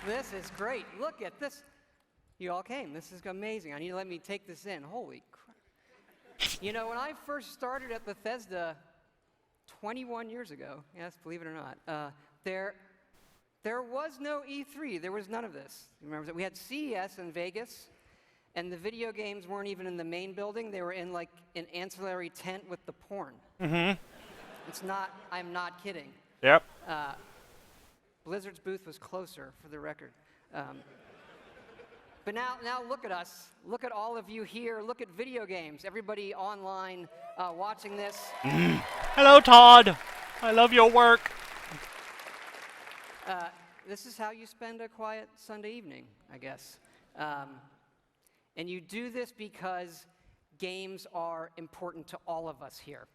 This is great. Look at this. You all came. This is amazing. I need to let me take this in. Holy crap. You know, when I first started at Bethesda 21 years ago, yes, believe it or not, there was no E3. There was none of this. Remember that we had CES in Vegas, and the video games weren't even in the main building. They were in like an ancillary tent with the porn.
Mm-hmm.
It's not, I'm not kidding.
Yep.
Blizzard's booth was closer, for the record. But now look at us. Look at all of you here. Look at video games. Everybody online watching this.
Hello, Todd. I love your work.
This is how you spend a quiet Sunday evening, I guess. And you do this because games are important to all of us here.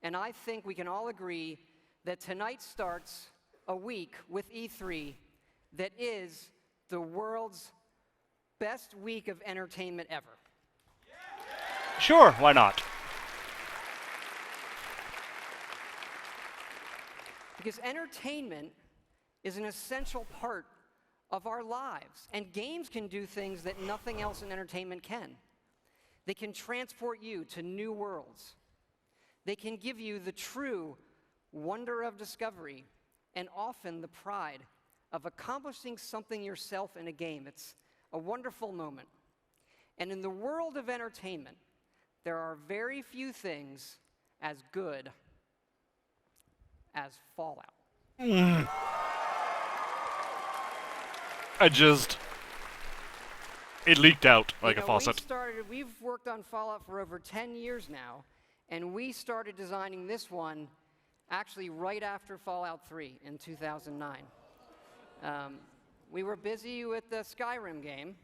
And I think we can all agree that tonight starts a week with E3 that is the world's best week of entertainment ever.
Sure, why not?
Because entertainment is an essential part of our lives. And games can do things that nothing else in entertainment can. They can transport you to new worlds. They can give you the true wonder of discovery and often the pride of accomplishing something yourself in a game. It's a wonderful moment. And in the world of entertainment, there are very few things as good as Fallout.
It leaked out like a faucet.
We've worked on Fallout for over 10 years now, and we started designing this one actually right after Fallout 3 in 2009. We were busy with the Skyrim game,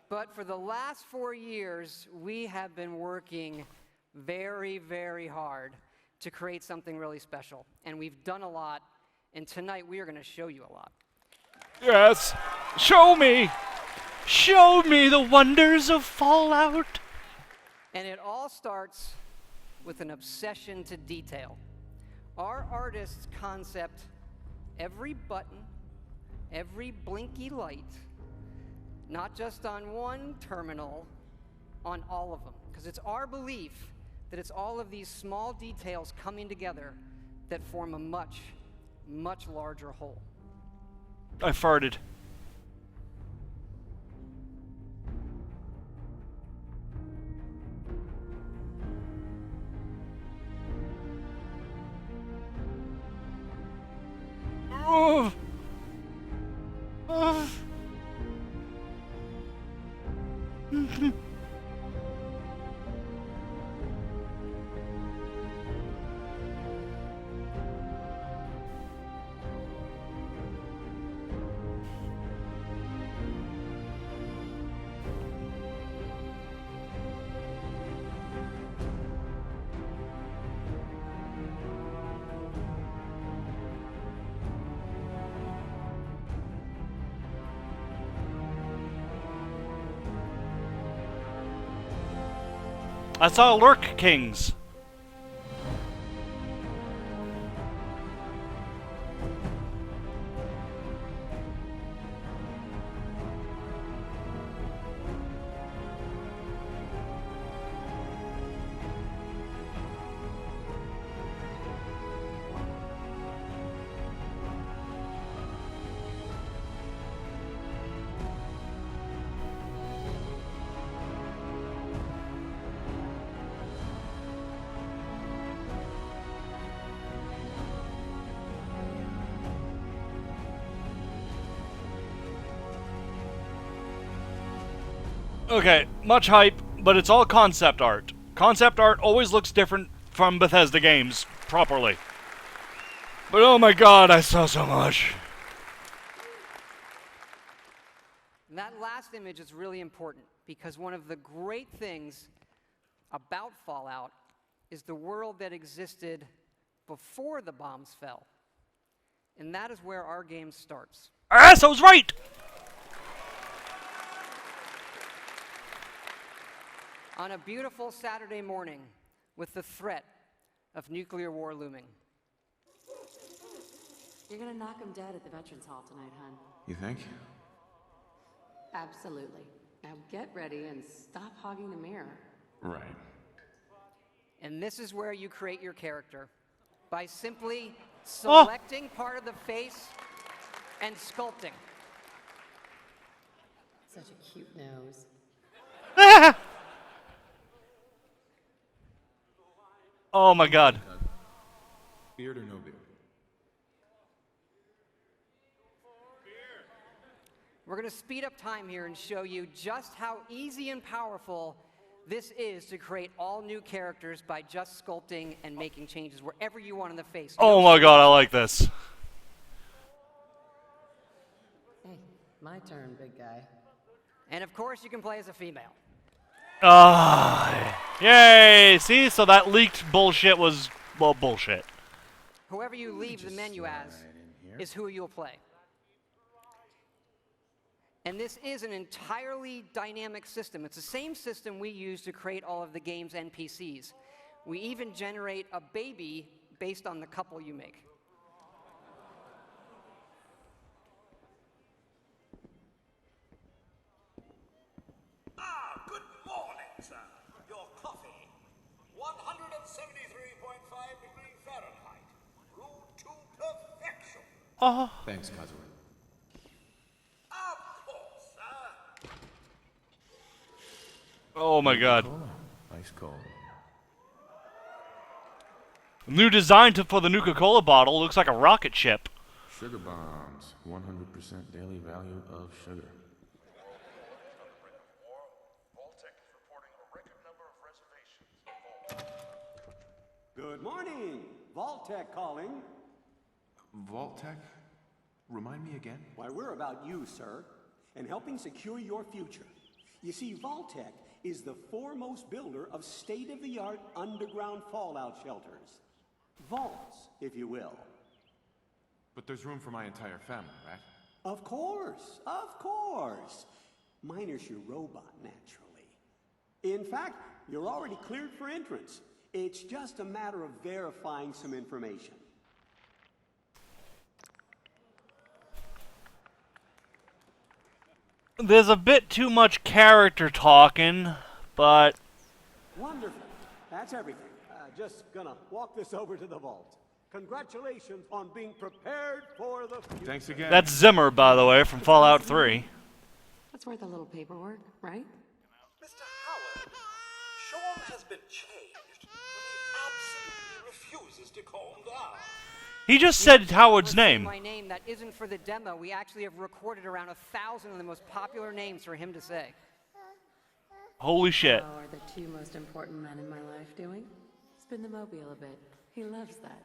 but for the last 4 years, we have been working very, very hard to create something really special. And we've done a lot, and tonight we are going to show you a lot.
Yes! Show me! Show me the wonders of Fallout!
And it all starts with an obsession to detail. Our artists concept every button, every blinky light, not just on one terminal, on all of them. Because it's our belief that it's all of these small details coming together that form a much, much larger whole.
I farted. Oh. Oh. I saw Lurk Kings. Okay, much hype, but it's all concept art. Concept art always looks different from Bethesda games, properly. But oh my god, I saw so much.
And that last image is really important because one of the great things about Fallout is the world that existed before the bombs fell. And that is where our game starts.
Yes, I was right!
On a beautiful Saturday morning with the threat of nuclear war looming.
You're gonna knock him dead at the Veterans Hall tonight, hon.
You think?
Absolutely. Now get ready and stop hogging the mirror.
Right.
And this is where you create your character. By simply selecting part of the face and sculpting.
Such a cute nose.
Oh my god.
Beard or no beard?
We're going to speed up time here and show you just how easy and powerful this is to create all new characters by just sculpting and making changes wherever you want in the face.
Oh my god, I like this.
Hey, my turn, big guy.
And of course, you can play as a female.
Ah. Yay! See? So that leaked bullshit was, well, bullshit.
Whoever you leave the menu as is who you'll play. And this is an entirely dynamic system. It's the same system we use to create all of the game's NPCs. We even generate a baby based on the couple you make.
Good morning, sir. Your coffee. 173.5 degrees Fahrenheit. Brewed to perfection.
Thanks, Kazuya.
Of course, sir.
Oh my god.
Ice cold.
New design for the Nuka-Cola bottle looks like a rocket ship.
Sugar bombs. 100% daily value of sugar.
Good morning. Vault-Tec calling.
Vault-Tec? Remind me again?
Why, we're about you, sir, and helping secure your future. You see, Vault-Tec is the foremost builder of state-of-the-art underground fallout shelters. Vaults, if you will.
But there's room for my entire family, right?
Of course, of course. Miner's your robot, naturally. In fact, you're already cleared for entrance. It's just a matter of verifying some information.
There's a bit too much character talking, but...
Wonderful. That's everything. Just gonna walk this over to the vault. Congratulations on being prepared for the future.
Thanks again.
That's Zimmer, by the way, from Fallout 3.
That's worth a little paperwork, right?
Mr. Howard, Sean has been changed, but he absolutely refuses to calm down.
He just said Howard's name.
My name that isn't for the demo. We actually have recorded around 1,000 of the most popular names for him to say.
Holy shit.
How are the two most important men in my life doing? Spin the mobile a bit. He loves that.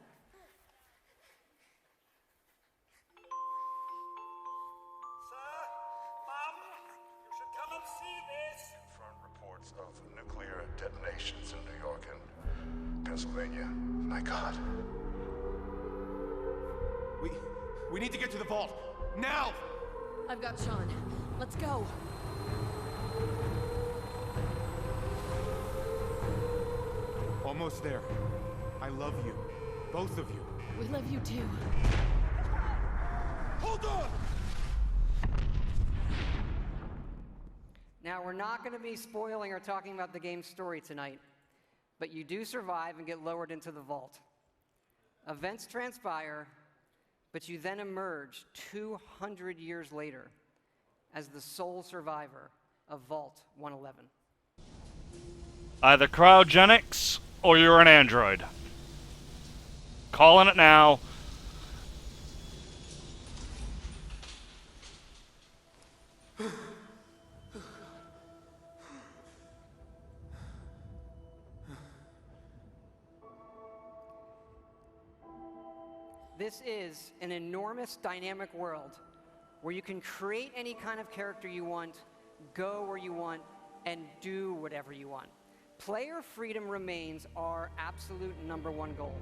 Reports of nuclear detonations in New York and Pennsylvania. My God.
We need to get to the vault. Now!
I've got Sean. Let's go.
Almost there. I love you. Both of you.
We love you too.
Hold on!
Now, we're not going to be spoiling or talking about the game's story tonight, but you do survive and get lowered into the vault. Events transpire, but you then emerge 200 years later as the sole survivor of Vault 111.
Either cryogenics or you're an android. Calling it now.
This is an enormous dynamic world where you can create any kind of character you want, go where you want, and do whatever you want. Player freedom remains our absolute #1 goal.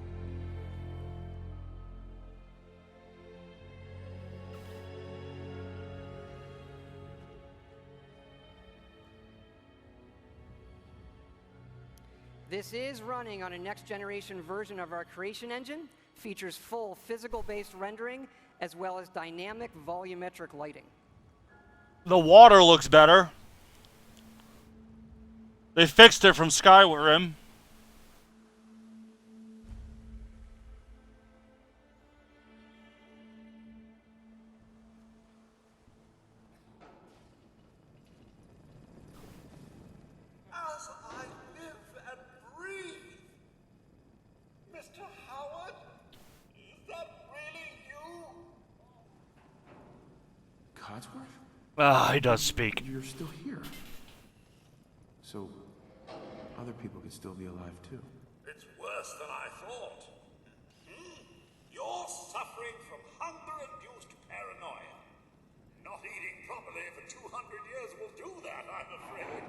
This is running on a next-generation version of our creation engine, features full physical-based rendering, as well as dynamic volumetric lighting.
The water looks better. They fixed it from Skyrim.
As I live and breathe. Mr. Howard, is that really you?
Codsworth?
Ah, he does speak.
You're still here. So, other people could still be alive too.
It's worse than I thought. You're suffering from hunger-induced paranoia. Not eating properly for 200 years will do that, I'm afraid.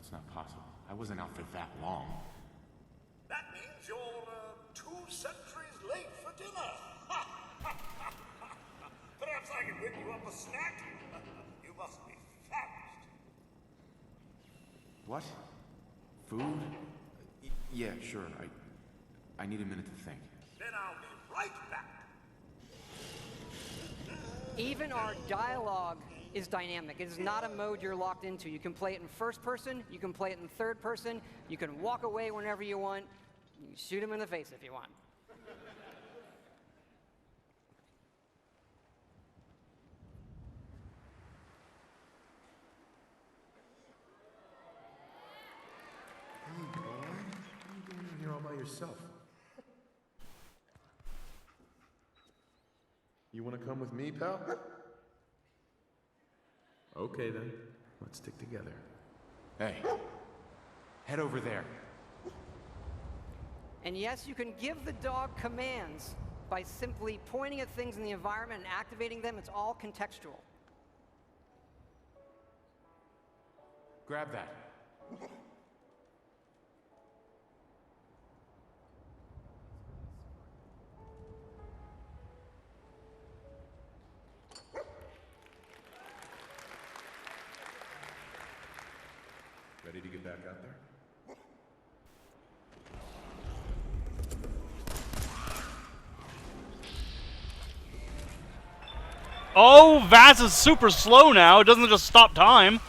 That's not possible. I wasn't out for that long.
That means you're 2 centuries late for dinner. Perhaps I can whip you up a snack. You must be famished.
What? Food? Yeah, sure. I need a minute to think.
Then I'll be right back.
Even our dialogue is dynamic. It is not a mode you're locked into. You can play it in first person, you can play it in third person, you can walk away whenever you want, you can shoot him in the face if you want.
Hey, boy. What are you doing in here all by yourself?
You want to come with me, pal?
Okay, then. Let's stick together. Hey. Head over there.
And yes, you can give the dog commands by simply pointing at things in the environment and activating them. It's all contextual.
Grab that.
Ready to get back out there?
Oh, Vaz is super slow now. It doesn't just stop time.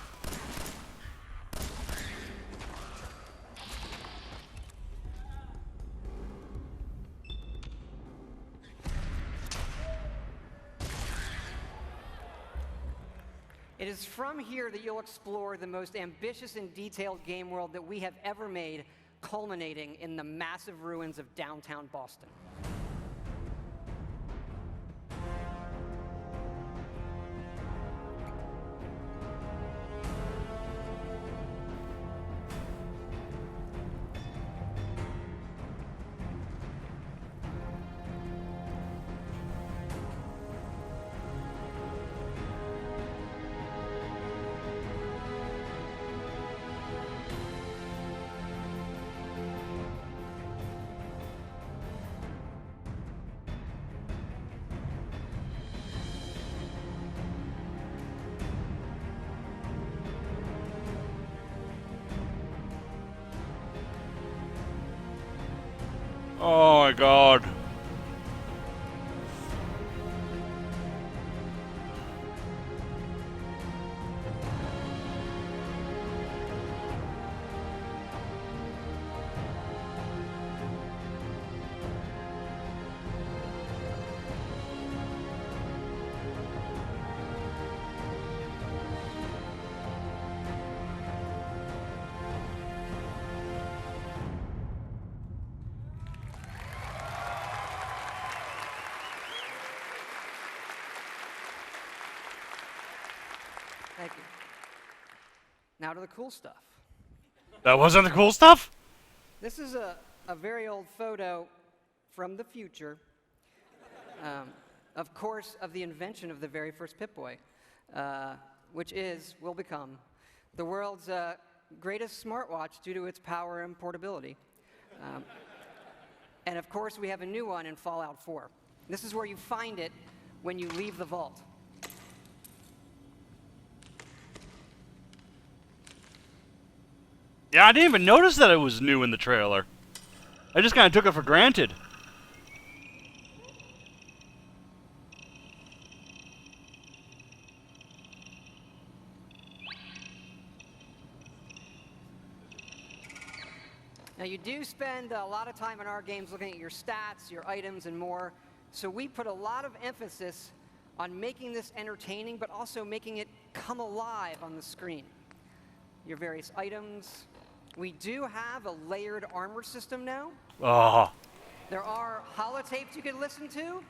It is from here that you'll explore the most ambitious and detailed game world that we have ever made, culminating in the massive ruins of downtown Boston.
Oh my god.
Thank you. Now to the cool stuff.
That wasn't the cool stuff?
This is a very old photo from the future, of course, of the invention of the very first Pip-Boy, which will become the world's greatest smartwatch due to its power and portability. And of course, we have a new one in Fallout 4. This is where you find it when you leave the vault.
Yeah, I didn't even notice that it was new in the trailer. I just kind of took it for granted.
Now, you do spend a lot of time in our games looking at your stats, your items, and more. So we put a lot of emphasis on making this entertaining, but also making it come alive on the screen. Your various items. We do have a layered armor system now.
Oh.
There are holotapes you can listen to,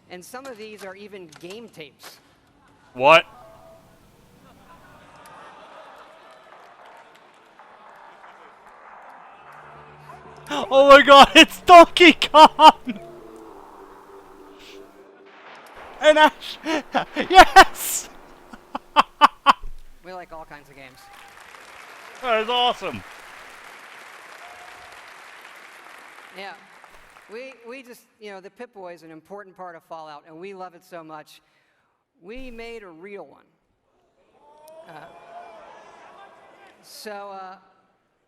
and some of these are even game tapes.
What? Oh my god, it's Donkey Kong! And Ash! Yes!
We like all kinds of games.
That is awesome.
Yeah. We just, the Pip-Boy is an important part of Fallout, and we love it so much. We made a real one.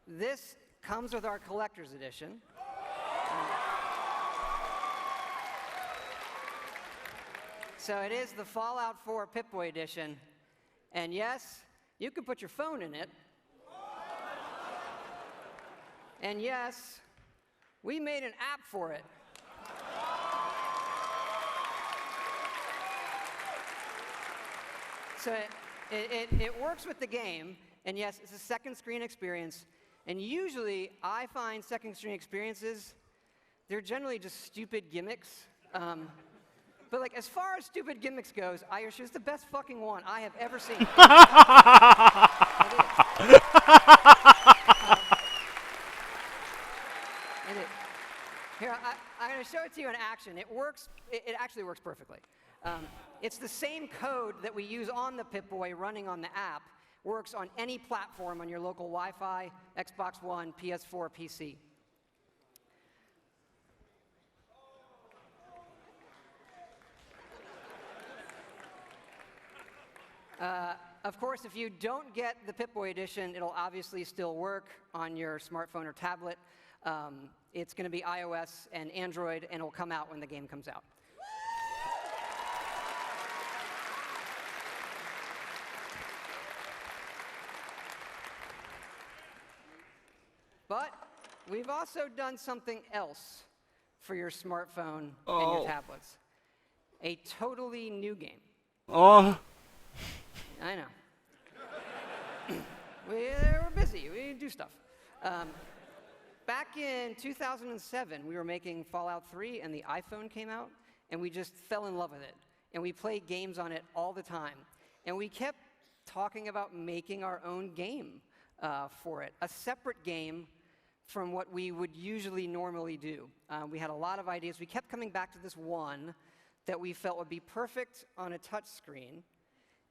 This comes with our collector's edition. So it is the Fallout 4 Pip-Boy edition. And yes, you can put your phone in it. And yes, we made an app for it. So it works with the game, and yes, it's a second screen experience. And usually, I find second screen experiences, they're generally just stupid gimmicks. But like, as far as stupid gimmicks goes, I assure it's the best fucking one I have ever seen. Here, I'm going to show it to you in action. It works. It actually works perfectly. It's the same code that we use on the Pip-Boy running on the app. Works on any platform on your local Wi-Fi, Xbox One, PS4, PC. Of course, if you don't get the Pip-Boy edition, it'll obviously still work on your smartphone or tablet. It's going to be iOS and Android, and it'll come out when the game comes out. But we've also done something else for your smartphone and your tablets. A totally new game.
Oh.
I know. We're busy. We do stuff. Back in 2007, we were making Fallout 3, and the iPhone came out, and we just fell in love with it. And we played games on it all the time. And we kept talking about making our own game for it, a separate game from what we would usually normally do. We had a lot of ideas. We kept coming back to this one that we felt would be perfect on a touch screen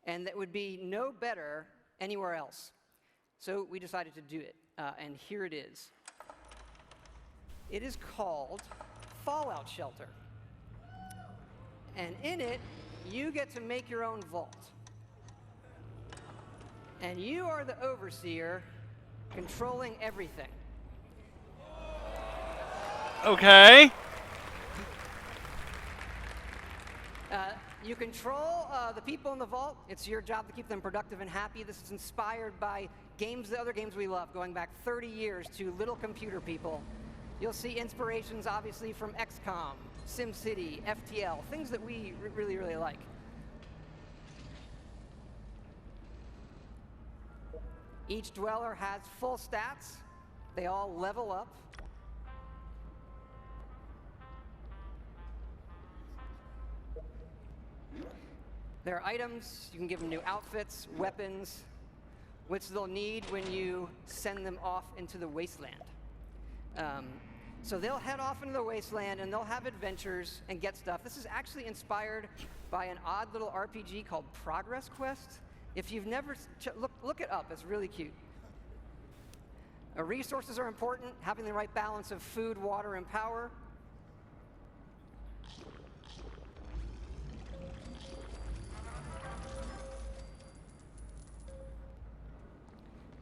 and that would be no better anywhere else. So we decided to do it, and here it is. It is called Fallout Shelter. And in it, you get to make your own vault. And you are the overseer controlling everything.
Okay.
You control the people in the vault. It's your job to keep them productive and happy. This is inspired by the other games we love, going back 30 years to Little Computer People. You'll see inspirations, obviously, from XCOM, SimCity, FTL, things that we really, really like. Each dweller has full stats. They all level up. There are items. You can give them new outfits, weapons, which they'll need when you send them off into the wasteland. So they'll head off into the wasteland, and they'll have adventures and get stuff. This is actually inspired by an odd little RPG called Progress Quest. If you've never look it up, it's really cute. Resources are important, having the right balance of food, water, and power.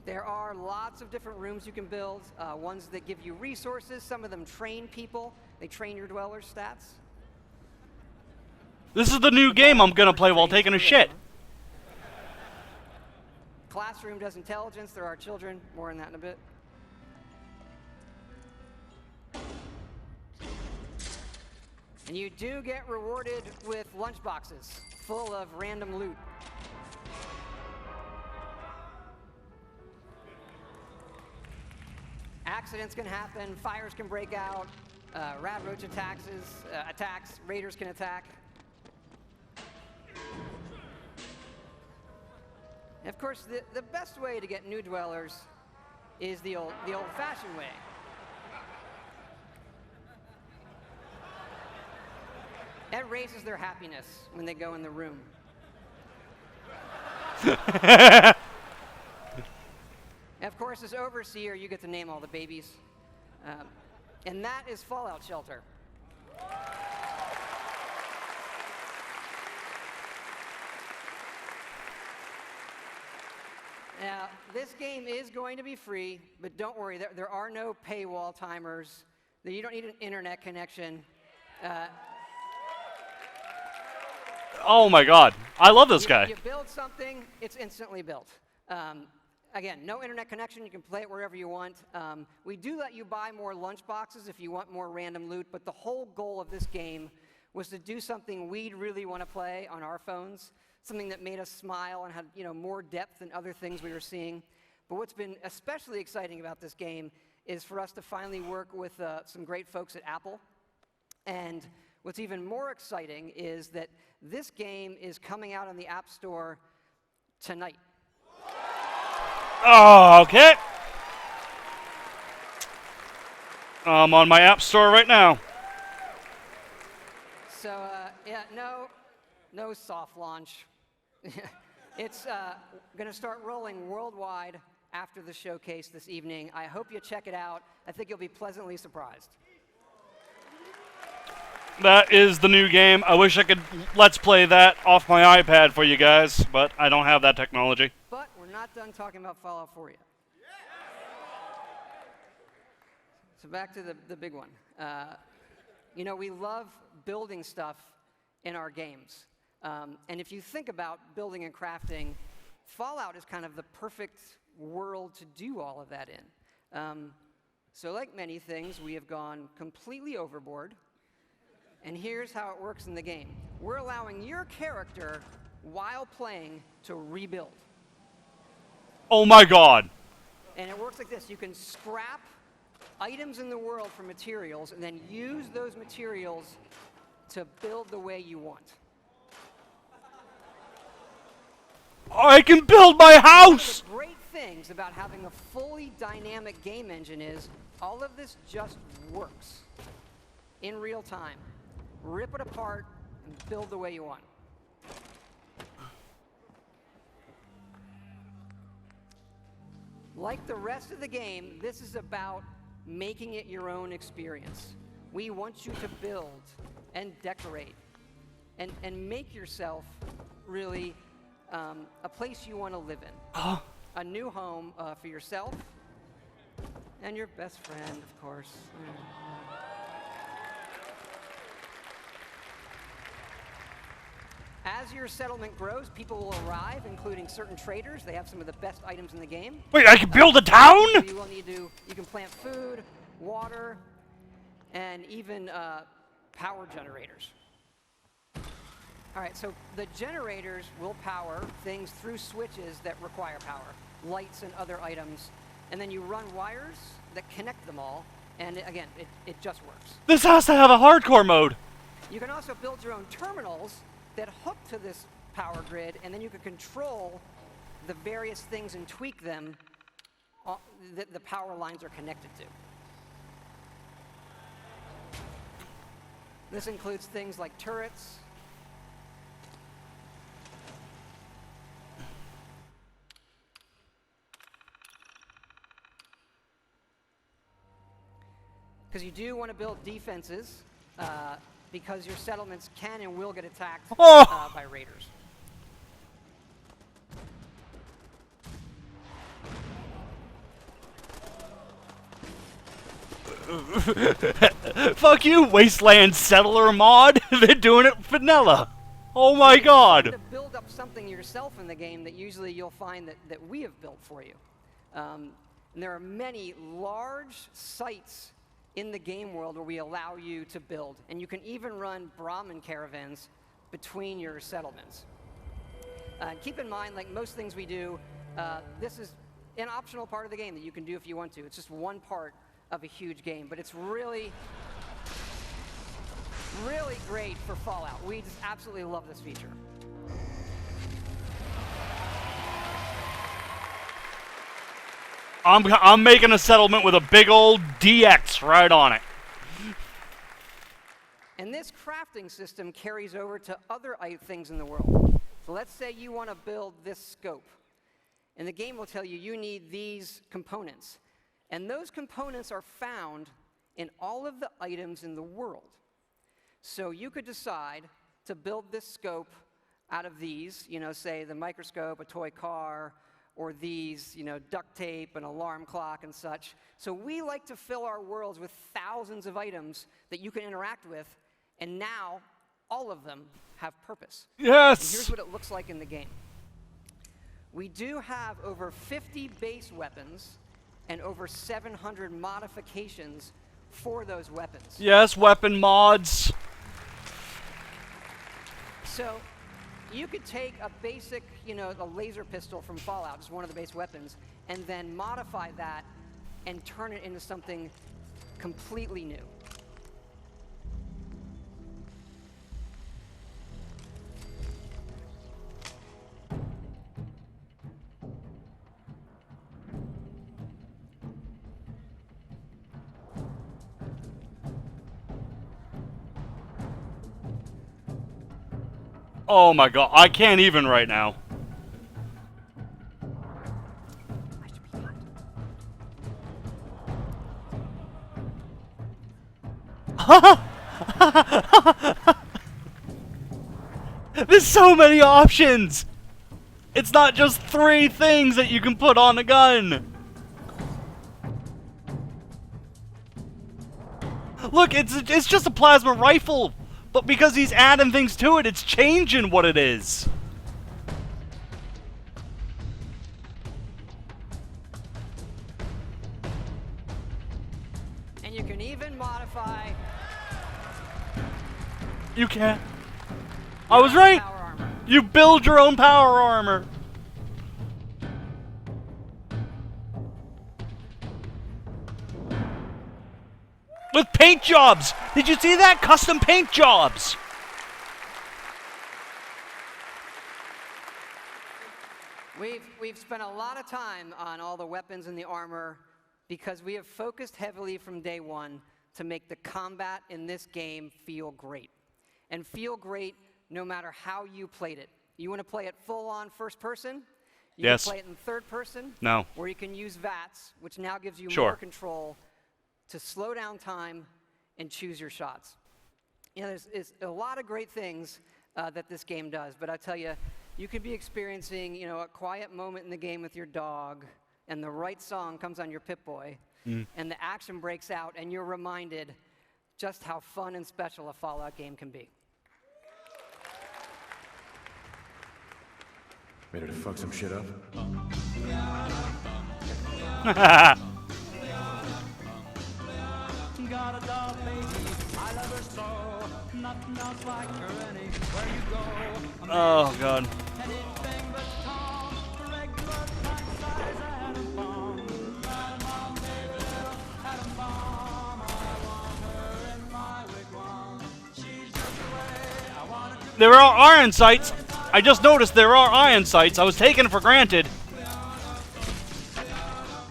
There are lots of different rooms you can build, ones that give you resources. Some of them train people. They train your dwellers' stats.
This is the new game I'm gonna play while taking a shit.
Classroom does intelligence. There are children. More on that in a bit. And you do get rewarded with lunchboxes full of random loot. Accidents can happen, fires can break out, rat roach attacks, raiders can attack. And of course, the best way to get new dwellers is the old-fashioned way. That raises their happiness when they go in the room. Of of course, as overseer, you get to name all the babies. And that is Fallout Shelter. Now, this game is going to be free, but don't worry, there are no paywall timers. You don't need an internet connection.
Oh my God, I love this guy.
You build something, it's instantly built. Again, no internet connection, you can play it wherever you want. We do let you buy more lunch boxes if you want more random loot, but the whole goal of this game was to do something we'd really want to play on our phones, something that made us smile and had more depth than other things we were seeing. But what's been especially exciting about this game is for us to finally work with some great folks at Apple. And what's even more exciting is that this game is coming out on the App Store tonight.
Oh, okay. I'm on my App Store right now.
So, yeah, no soft launch. It's going to start rolling worldwide after the showcase this evening. I hope you check it out. I think you'll be pleasantly surprised.
That is the new game. I wish I could let's play that off my iPad for you guys, but I don't have that technology.
But we're not done talking about Fallout 4 yet. So back to the big one. We love building stuff in our games. And if you think about building and crafting, Fallout is kind of the perfect world to do all of that in. So like many things, we have gone completely overboard. And here's how it works in the game. We're allowing your character, while playing, to rebuild.
Oh my God.
And it works like this. You can scrap items in the world for materials and then use those materials to build the way you want.
I can build my house!
One of the great things about having a fully dynamic game engine is all of this just works in real time. Rip it apart and build the way you want. Like the rest of the game, this is about making it your own experience. We want you to build and decorate and make yourself really a place you want to live in. A new home for yourself and your best friend, of course. As your settlement grows, people will arrive, including certain traders. They have some of the best items in the game.
Wait, I can build a town?
You can plant food, water, and even power generators. All right, so the generators will power things through switches that require power, lights and other items, and then you run wires that connect them all, and again, it just works.
This has to have a hardcore mode.
You can also build your own terminals that hook to this power grid, and then you can control the various things and tweak them that the power lines are connected to. This includes things like turrets, because you do want to build defenses, because your settlements can and will get attacked by raiders.
Fuck you, Wasteland Settler mod. They're doing it vanilla. Oh my God.
To build up something yourself in the game that usually you'll find that we have built for you. And there are many large sites in the game world where we allow you to build. And you can even run Brahmin caravans between your settlements. Keep in mind, like most things we do, this is an optional part of the game that you can do if you want to. It's just one part of a huge game, but it's really, really great for Fallout. We just absolutely love this feature.
I'm making a settlement with a big old DX right on it.
And this crafting system carries over to other things in the world. So let's say you want to build this scope. And the game will tell you you need these components. And those components are found in all of the items in the world. So you could decide to build this scope out of these, you know, say the microscope, a toy car, or these, you know, duct tape, an alarm clock, and such. So we like to fill our worlds with thousands of items that you can interact with, and now all of them have purpose.
Yes!
And here's what it looks like in the game. We do have over 50 base weapons and over 700 modifications for those weapons.
Yes, weapon mods.
So you could take a basic, you know, a laser pistol from Fallout, just one of the base weapons, and then modify that and turn it into something completely new.
Oh my god, I can't even right now. There's so many options! It's not just 3 things that you can put on a gun! Look, it's just a plasma rifle! But because he's adding things to it, it's changing what it is.
And you can even modify...
You can. I was right! You build your own power armor! With paint jobs! Did you see that? Custom paint jobs!
We've spent a lot of time on all the weapons and the armor because we have focused heavily from day one to make the combat in this game feel great. And feel great no matter how you played it. You want to play it full-on first person? You
Yes.
can play it in third person?
No.
Or you can use VATS, which now gives you
Sure.
more control to slow down time and choose your shots. You know, there's a lot of great things that this game does, but I tell you, you could be experiencing, you know, a quiet moment in the game with your dog, and the right song comes on your Pip-Boy, and the action breaks out, and you're reminded just how fun and special a Fallout game can be.
Ready to fuck some shit up?
Got a doll baby, I love her so. Nothing else like her anywhere you go.
Oh god.
Anything but calm, regular pint size atom bomb. Atom bomb, baby, little atom bomb. I want her in my wigwam. She's just the way I want it to be.
There are iron sights! I just noticed there are iron sights. I was taking it for granted.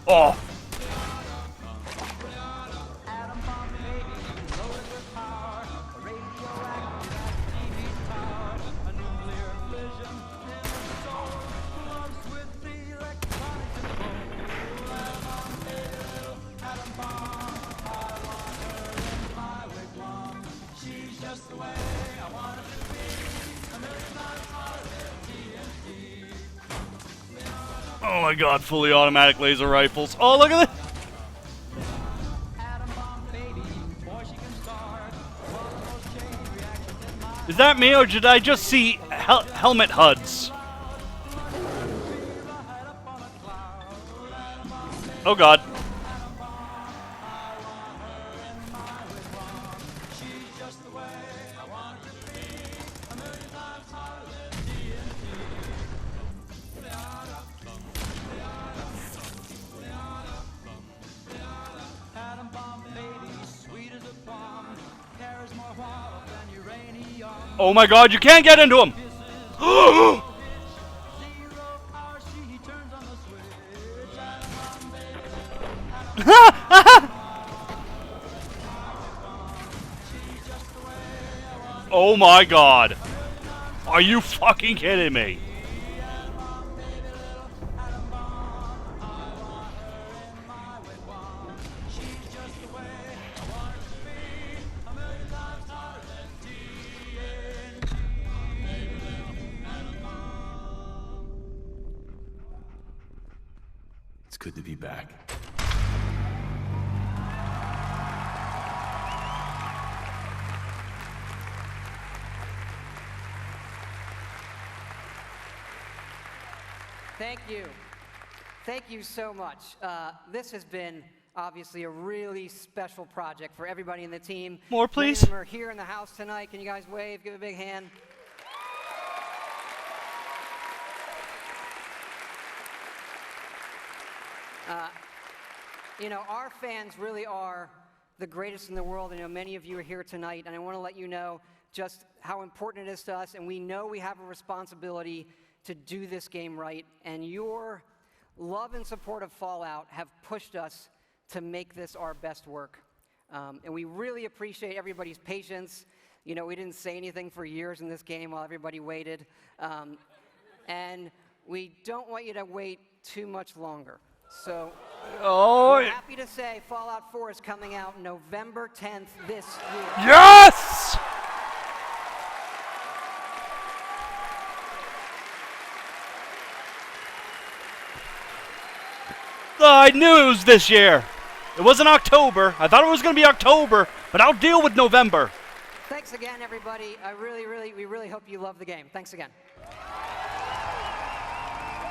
Oh. Oh my god, fully automatic laser rifles. Oh, look at this! Is that me, or did I just see helmet HUDs? Oh god. Oh my god, you can't get into him! Oh my god. Are you fucking kidding me?
good to be back.
Thank you. Thank you so much. This has been obviously a really special project for everybody in the team.
More,
Many
please.
of them are here in the house tonight. Can you guys wave? Give a big hand. You know, our fans really are the greatest in the world. I know many of you are here tonight, and I want to let you know just how important it is to us, and we know we have a responsibility to do this game right, and your love and support of Fallout have pushed us to make this our best work. And we really appreciate everybody's patience. You know, we didn't say anything for years in this game while everybody waited. And we don't want you to wait too much longer. So we're happy to say Fallout 4 is coming out November 10th this year.
Yes! I knew it was this year. It wasn't October. I thought it was going to be October, but I'll deal with November.
Thanks again, everybody. We really hope you love the game. Thanks again.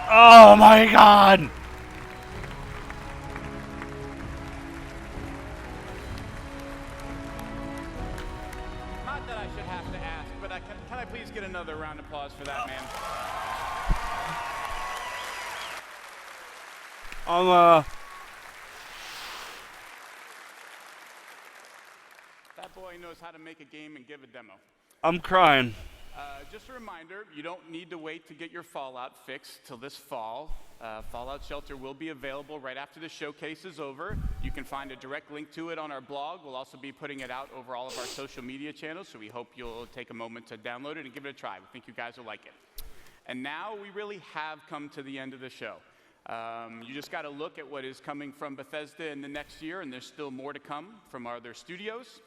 Oh my God!
Not that I should have to ask, but can I please get another round of applause for that man? That boy knows how to make a game and give a demo.
I'm crying.
Just a reminder, you don't need to wait to get your Fallout fix till this fall. Fallout Shelter will be available right after the showcase is over. You can find a direct link to it on our blog. We'll also be putting it out over all of our social media channels, so we hope you'll take a moment to download it and give it a try. We think you guys will like it. And now we really have come to the end of the show. You just got to look at what is coming from Bethesda in the next year, and there's still more to come from our other studios.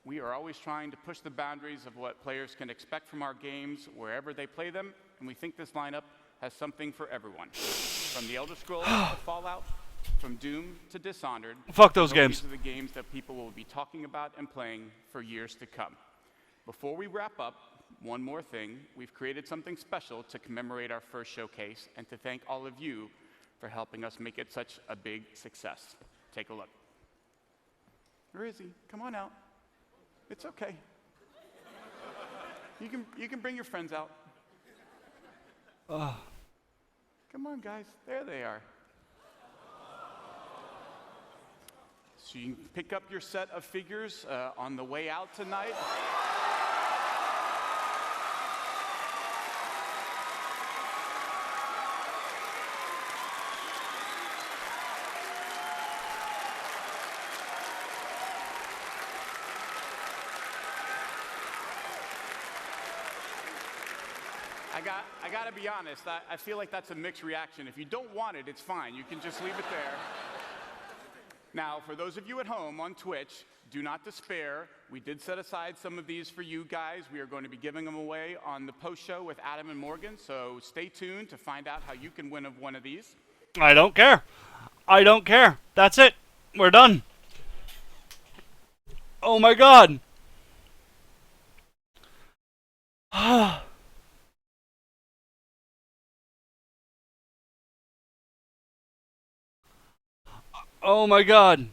We are always trying to push the boundaries of what players can expect from our games wherever they play them, and we think this lineup has something for everyone. From the Elder Scrolls to Fallout, from Doom to Dishonored.
Fuck those games.
These are the games that people will be talking about and playing for years to come. Before we wrap up, one more thing. We've created something special to commemorate our first showcase and to thank all of you for helping us make it such a big success. Take a look. Where is he? Come on out. It's okay. You can bring your friends out. Come on, guys. There they are. So you can pick up your set of figures on the way out tonight. I gotta be honest, I feel like that's a mixed reaction. If you don't want it, it's fine. You can just leave it there. Now, for those of you at home on Twitch, do not despair. We did set aside some of these for you guys. We are going to be giving them away on the post show with Adam and Morgan, so stay tuned to find out how you can win one of these.
I don't care. I don't care. That's it. We're done. Oh my God. Oh my God.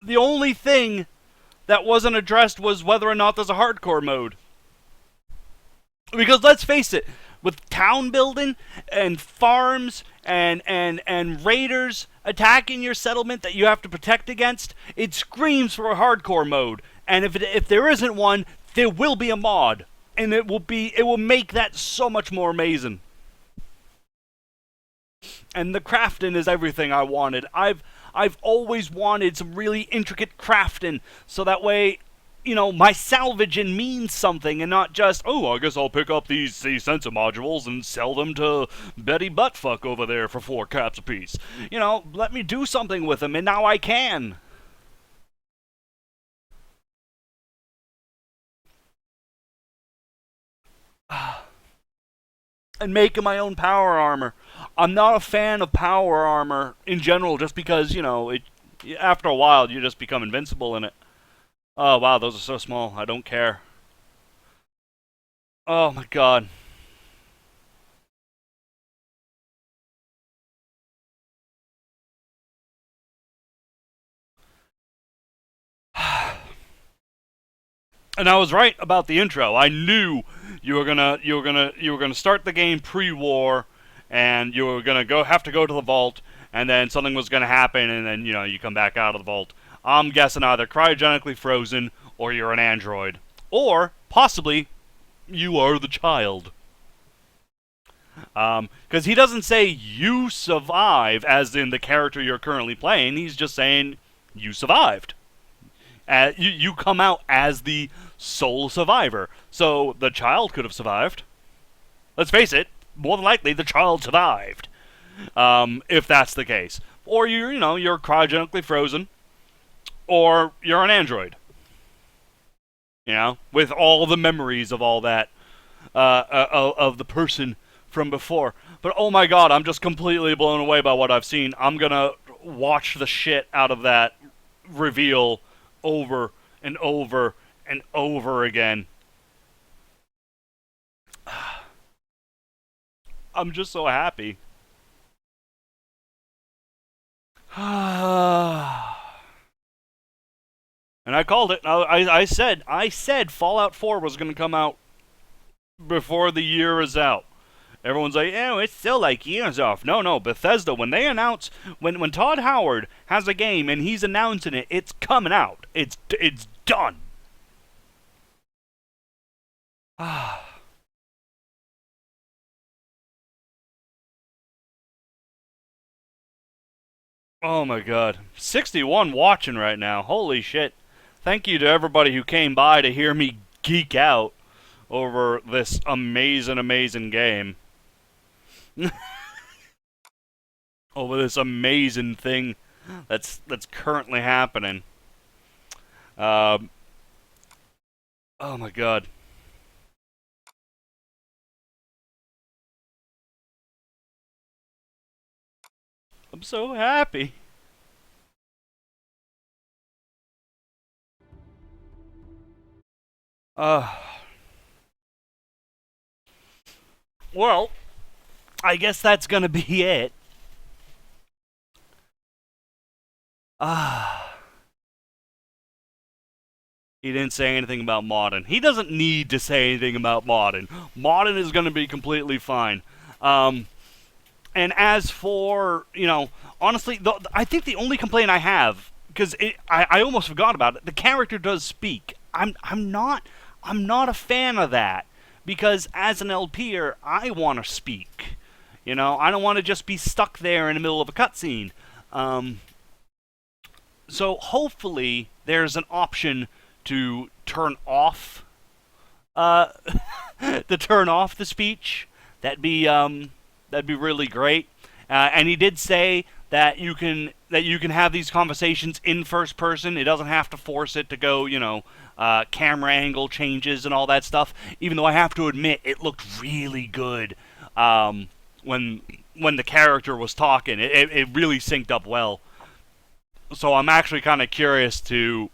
The only thing that wasn't addressed was whether or not there's a hardcore mode. Because let's face it, with town building and farms and raiders attacking your settlement that you have to protect against, it screams for a hardcore mode. And if there isn't one, there will be a mod. And it will make that so much more amazing. And the crafting is everything I wanted. I've always wanted some really intricate crafting, so that way, you know, my salvaging means something and not just, oh, I guess I'll pick up these sensor modules and sell them to Betty Buttfuck over there for 4 caps apiece. You know, let me do something with them, and now I can. and making my own power armor. I'm not a fan of power armor in general, just because, you know, after a while you just become invincible in it. Oh wow, those are so small. I don't care. Oh my god. And I was right about the intro. I knew you were gonna start the game pre-war, and you were gonna have to go to the vault, and then something was gonna happen, and then you come back out of the vault. I'm guessing either cryogenically frozen, or you're an android, or possibly you are the child. Because he doesn't say you survive, as in the character you're currently playing. He's just saying you survived. You come out as the sole survivor. So the child could have survived. Let's face it, more than likely the child survived. If that's the case. Or you're cryogenically frozen. Or you're an android. With all the memories of all that, of the person from before. But oh my god, I'm just completely blown away by what I've seen. I'm gonna watch the shit out of that reveal over and over and over again. I'm just so happy. And I called it. I said Fallout 4 was going to come out before the year is out. Everyone's like, oh, it's still like years off. No, Bethesda, when they announce, when Todd Howard has a game and he's announcing it, it's coming out. It's done. Oh my god. 61 watching right now. Holy shit. Thank you to everybody who came by to hear me geek out over this amazing game. Over this amazing thing that's currently happening. Oh my god. I'm so happy. Well, I guess that's gonna be it. He didn't say anything about modding. He doesn't need to say anything about modding. Modding is gonna be completely fine. And as for, honestly, I think the only complaint I have, because I almost forgot about it, the character does speak. I'm not a fan of that, because as an LPer, I want to speak. I don't want to just be stuck there in the middle of a cutscene. So hopefully there's an option to turn off the speech. That'd be really great. And he did say that you can have these conversations in first person. It doesn't have to force it to go, camera angle changes and all that stuff. Even though I have to admit, it looked really good when the character was talking. It really synced up well. So I'm actually kind of curious to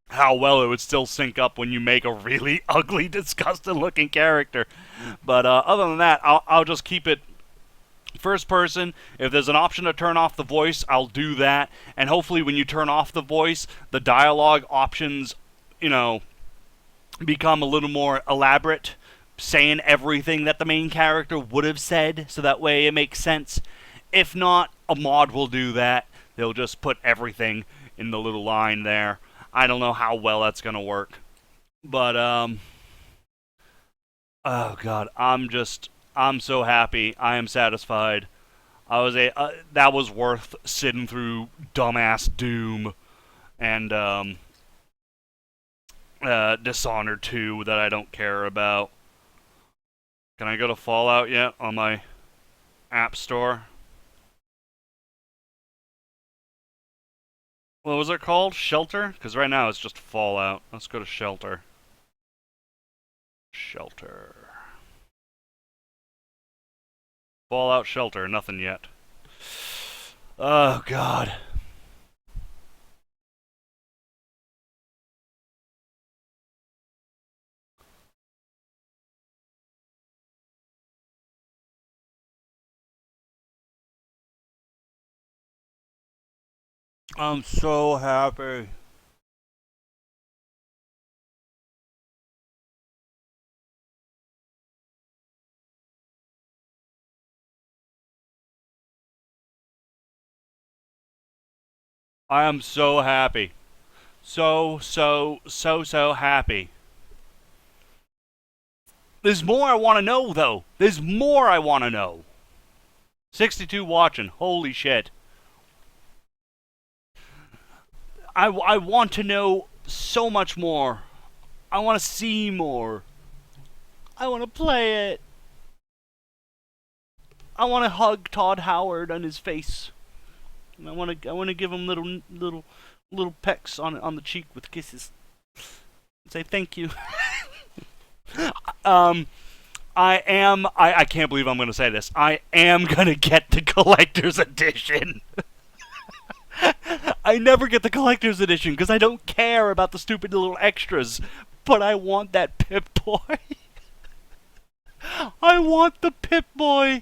how well it would still sync up when you make a really ugly, disgusting-looking character. But other than that, I'll just keep it first person. If there's an option to turn off the voice, I'll do that. And hopefully when you turn off the voice, the dialogue options, become a little more elaborate, saying everything that the main character would have said, so that way it makes sense. If not, a mod will do that. They'll just put everything in the little line there. I don't know how well that's going to work. But, oh god, I'm so happy. I am satisfied. That was worth sitting through dumbass Doom and, Dishonored 2 that I don't care about. Can I go to Fallout yet on my App Store? What was it called? Shelter? Because right now it's just Fallout. Let's go to Shelter. Shelter. Fallout Shelter, nothing yet. Oh, God. I'm so happy. I am so happy. So happy. There's more I want to know, though. There's more I want to know. 62 watching. Holy shit. I want to know so much more. I want to see more. I want to play it. I want to hug Todd Howard on his face. And I want to give him little pecks on the cheek with kisses. Say thank you. I can't believe I'm going to say this. I am going to get the collector's edition. I never get the collector's edition because I don't care about the stupid little extras. But I want that Pip-Boy. I want the Pip-Boy.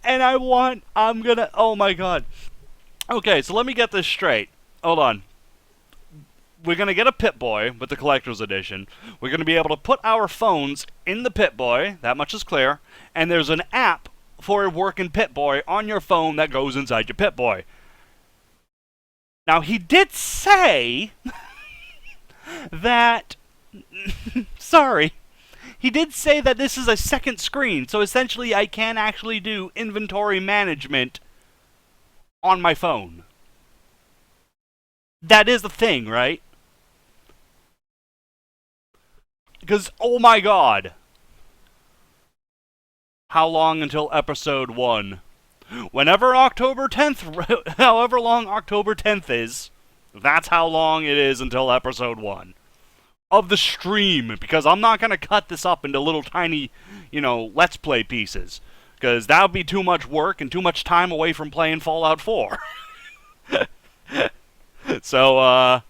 And I'm gonna, oh my god. Okay, so let me get this straight. Hold on. We're gonna get a Pip-Boy with the collector's edition. We're gonna be able to put our phones in the Pip-Boy, that much is clear. And there's an app for a working Pip-Boy on your phone that goes inside your Pip-Boy. Now, he did say that... sorry. He did say that this is a second screen, so essentially I can actually do inventory management on my phone. That is the thing, right? Because, oh my god. How long until episode 1? Whenever October 10th, however long October 10th is, that's how long it is until episode 1. Of the stream, because I'm not going to cut this up into little tiny, Let's Play pieces. Because that would be too much work and too much time away from playing Fallout 4. So,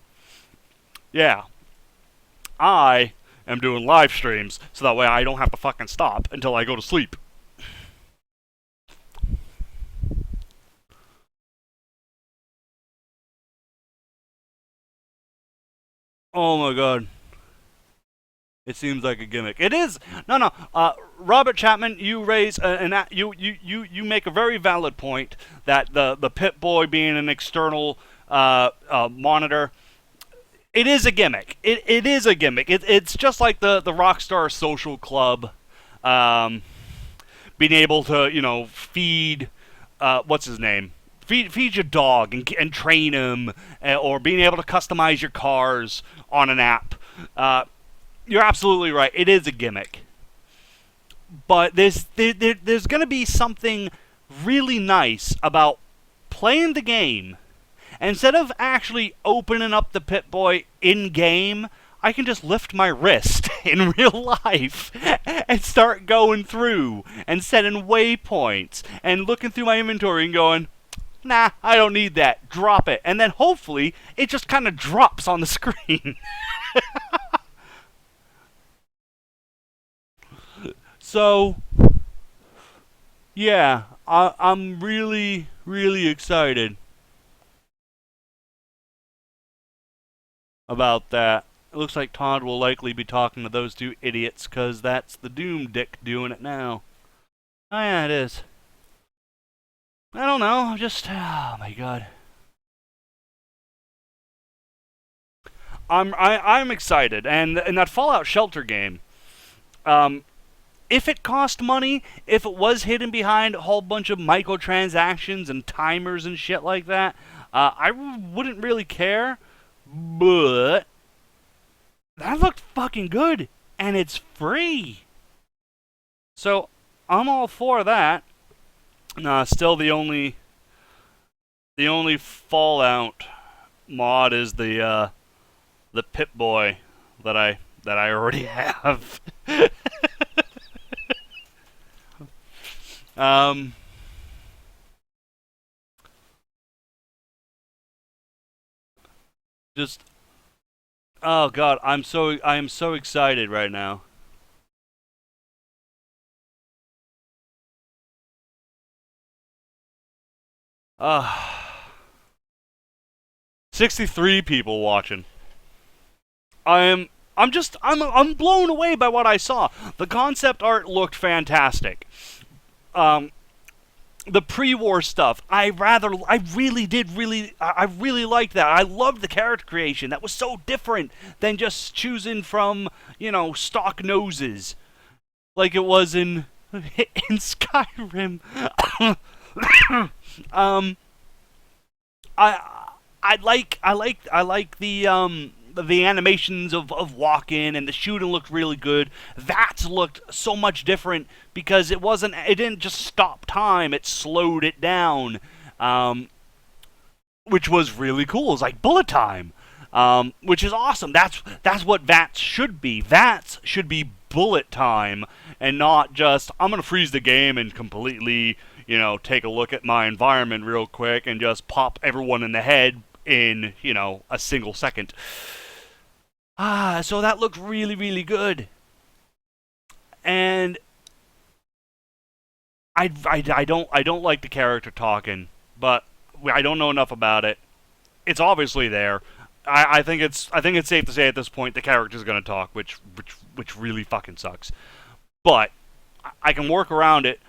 yeah. I am doing live streams, so that way I don't have to fucking stop until I go to sleep. Oh my god. It seems like a gimmick. It is. No. Robert Chapman, you raise you make a very valid point that the Pip-Boy being an external monitor. It is a gimmick. It is a gimmick. It's just like the Rockstar Social Club, being able to feed what's his name. Feed your dog and train him, or being able to customize your cars on an app. You're absolutely right. It is a gimmick. But there's going to be something really nice about playing the game. Instead of actually opening up the Pip-Boy in-game, I can just lift my wrist in real life and start going through and setting waypoints and looking through my inventory and going, nah, I don't need that. Drop it. And then hopefully it just kind of drops on the screen. So, yeah, I'm really, really excited about that. It looks like Todd will likely be talking to those two idiots, because that's the Doom Dick doing it now. Oh yeah, it is. I don't know, oh my god. I'm excited, and that Fallout Shelter game, if it cost money, if it was hidden behind a whole bunch of microtransactions and timers and shit like that, I wouldn't really care, but that looked fucking good, and it's free. So, I'm all for that. Still the only Fallout mod is the Pip-Boy that I already have. Just, oh god, I am so excited right now. Ah. 63 people watching. I'm blown away by what I saw. The concept art looked fantastic. The pre-war stuff, I really liked that. I loved the character creation. That was so different than just choosing from, stock noses, like it was in Skyrim. I like the animations of walking, and the shooting looked really good. That looked so much different because it didn't just stop time, it slowed it down, which was really cool. It's like bullet time, which is awesome. That's what VATS should be. VATS should be bullet time, and not just, I'm gonna freeze the game and completely, take a look at my environment real quick and just pop everyone in the head in, a single second. So that looked really, really good. And I don't like the character talking, but I don't know enough about it. It's obviously there. I think it's safe to say at this point the character's gonna talk, which really fucking sucks. But I can work around it.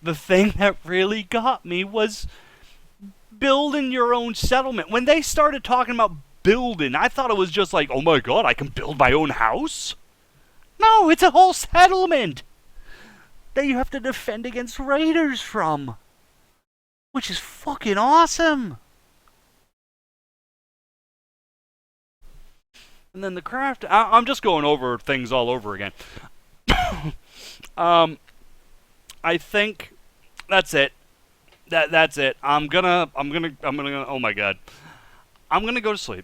The thing that really got me was building your own settlement. When they started talking about building, I thought it was just like, oh my god, I can build my own house? No, it's a whole settlement that you have to defend against raiders from, which is fucking awesome. And then the craft, I'm just going over things all over again. I think that's it. That's it. I'm gonna, oh my god. I'm gonna go to sleep.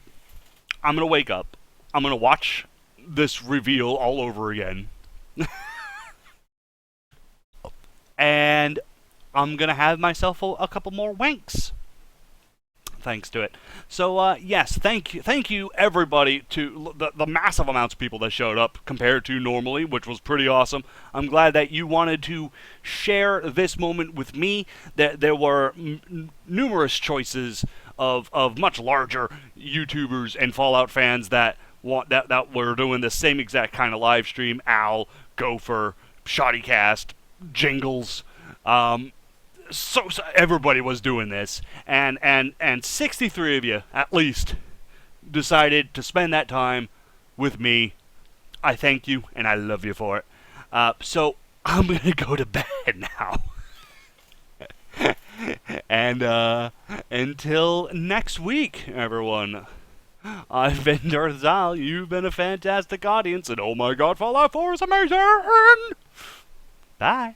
I'm gonna wake up. I'm gonna watch this reveal all over again. And I'm gonna have myself a couple more wanks thanks to it. So, yes, thank you everybody, to the massive amounts of people that showed up compared to normally, which was pretty awesome. I'm glad that you wanted to share this moment with me. There were numerous choices of much larger YouTubers and Fallout fans that were doing the same exact kind of live stream. Al, Gopher, Shoddycast, Jingles, so everybody was doing this, and 63 of you at least decided to spend that time with me. I thank you and I love you for it. So I'm gonna go to bed now. And until next week, everyone, I've been Darthzal. You've been a fantastic audience, and oh my god, Fallout 4 is amazing! Bye.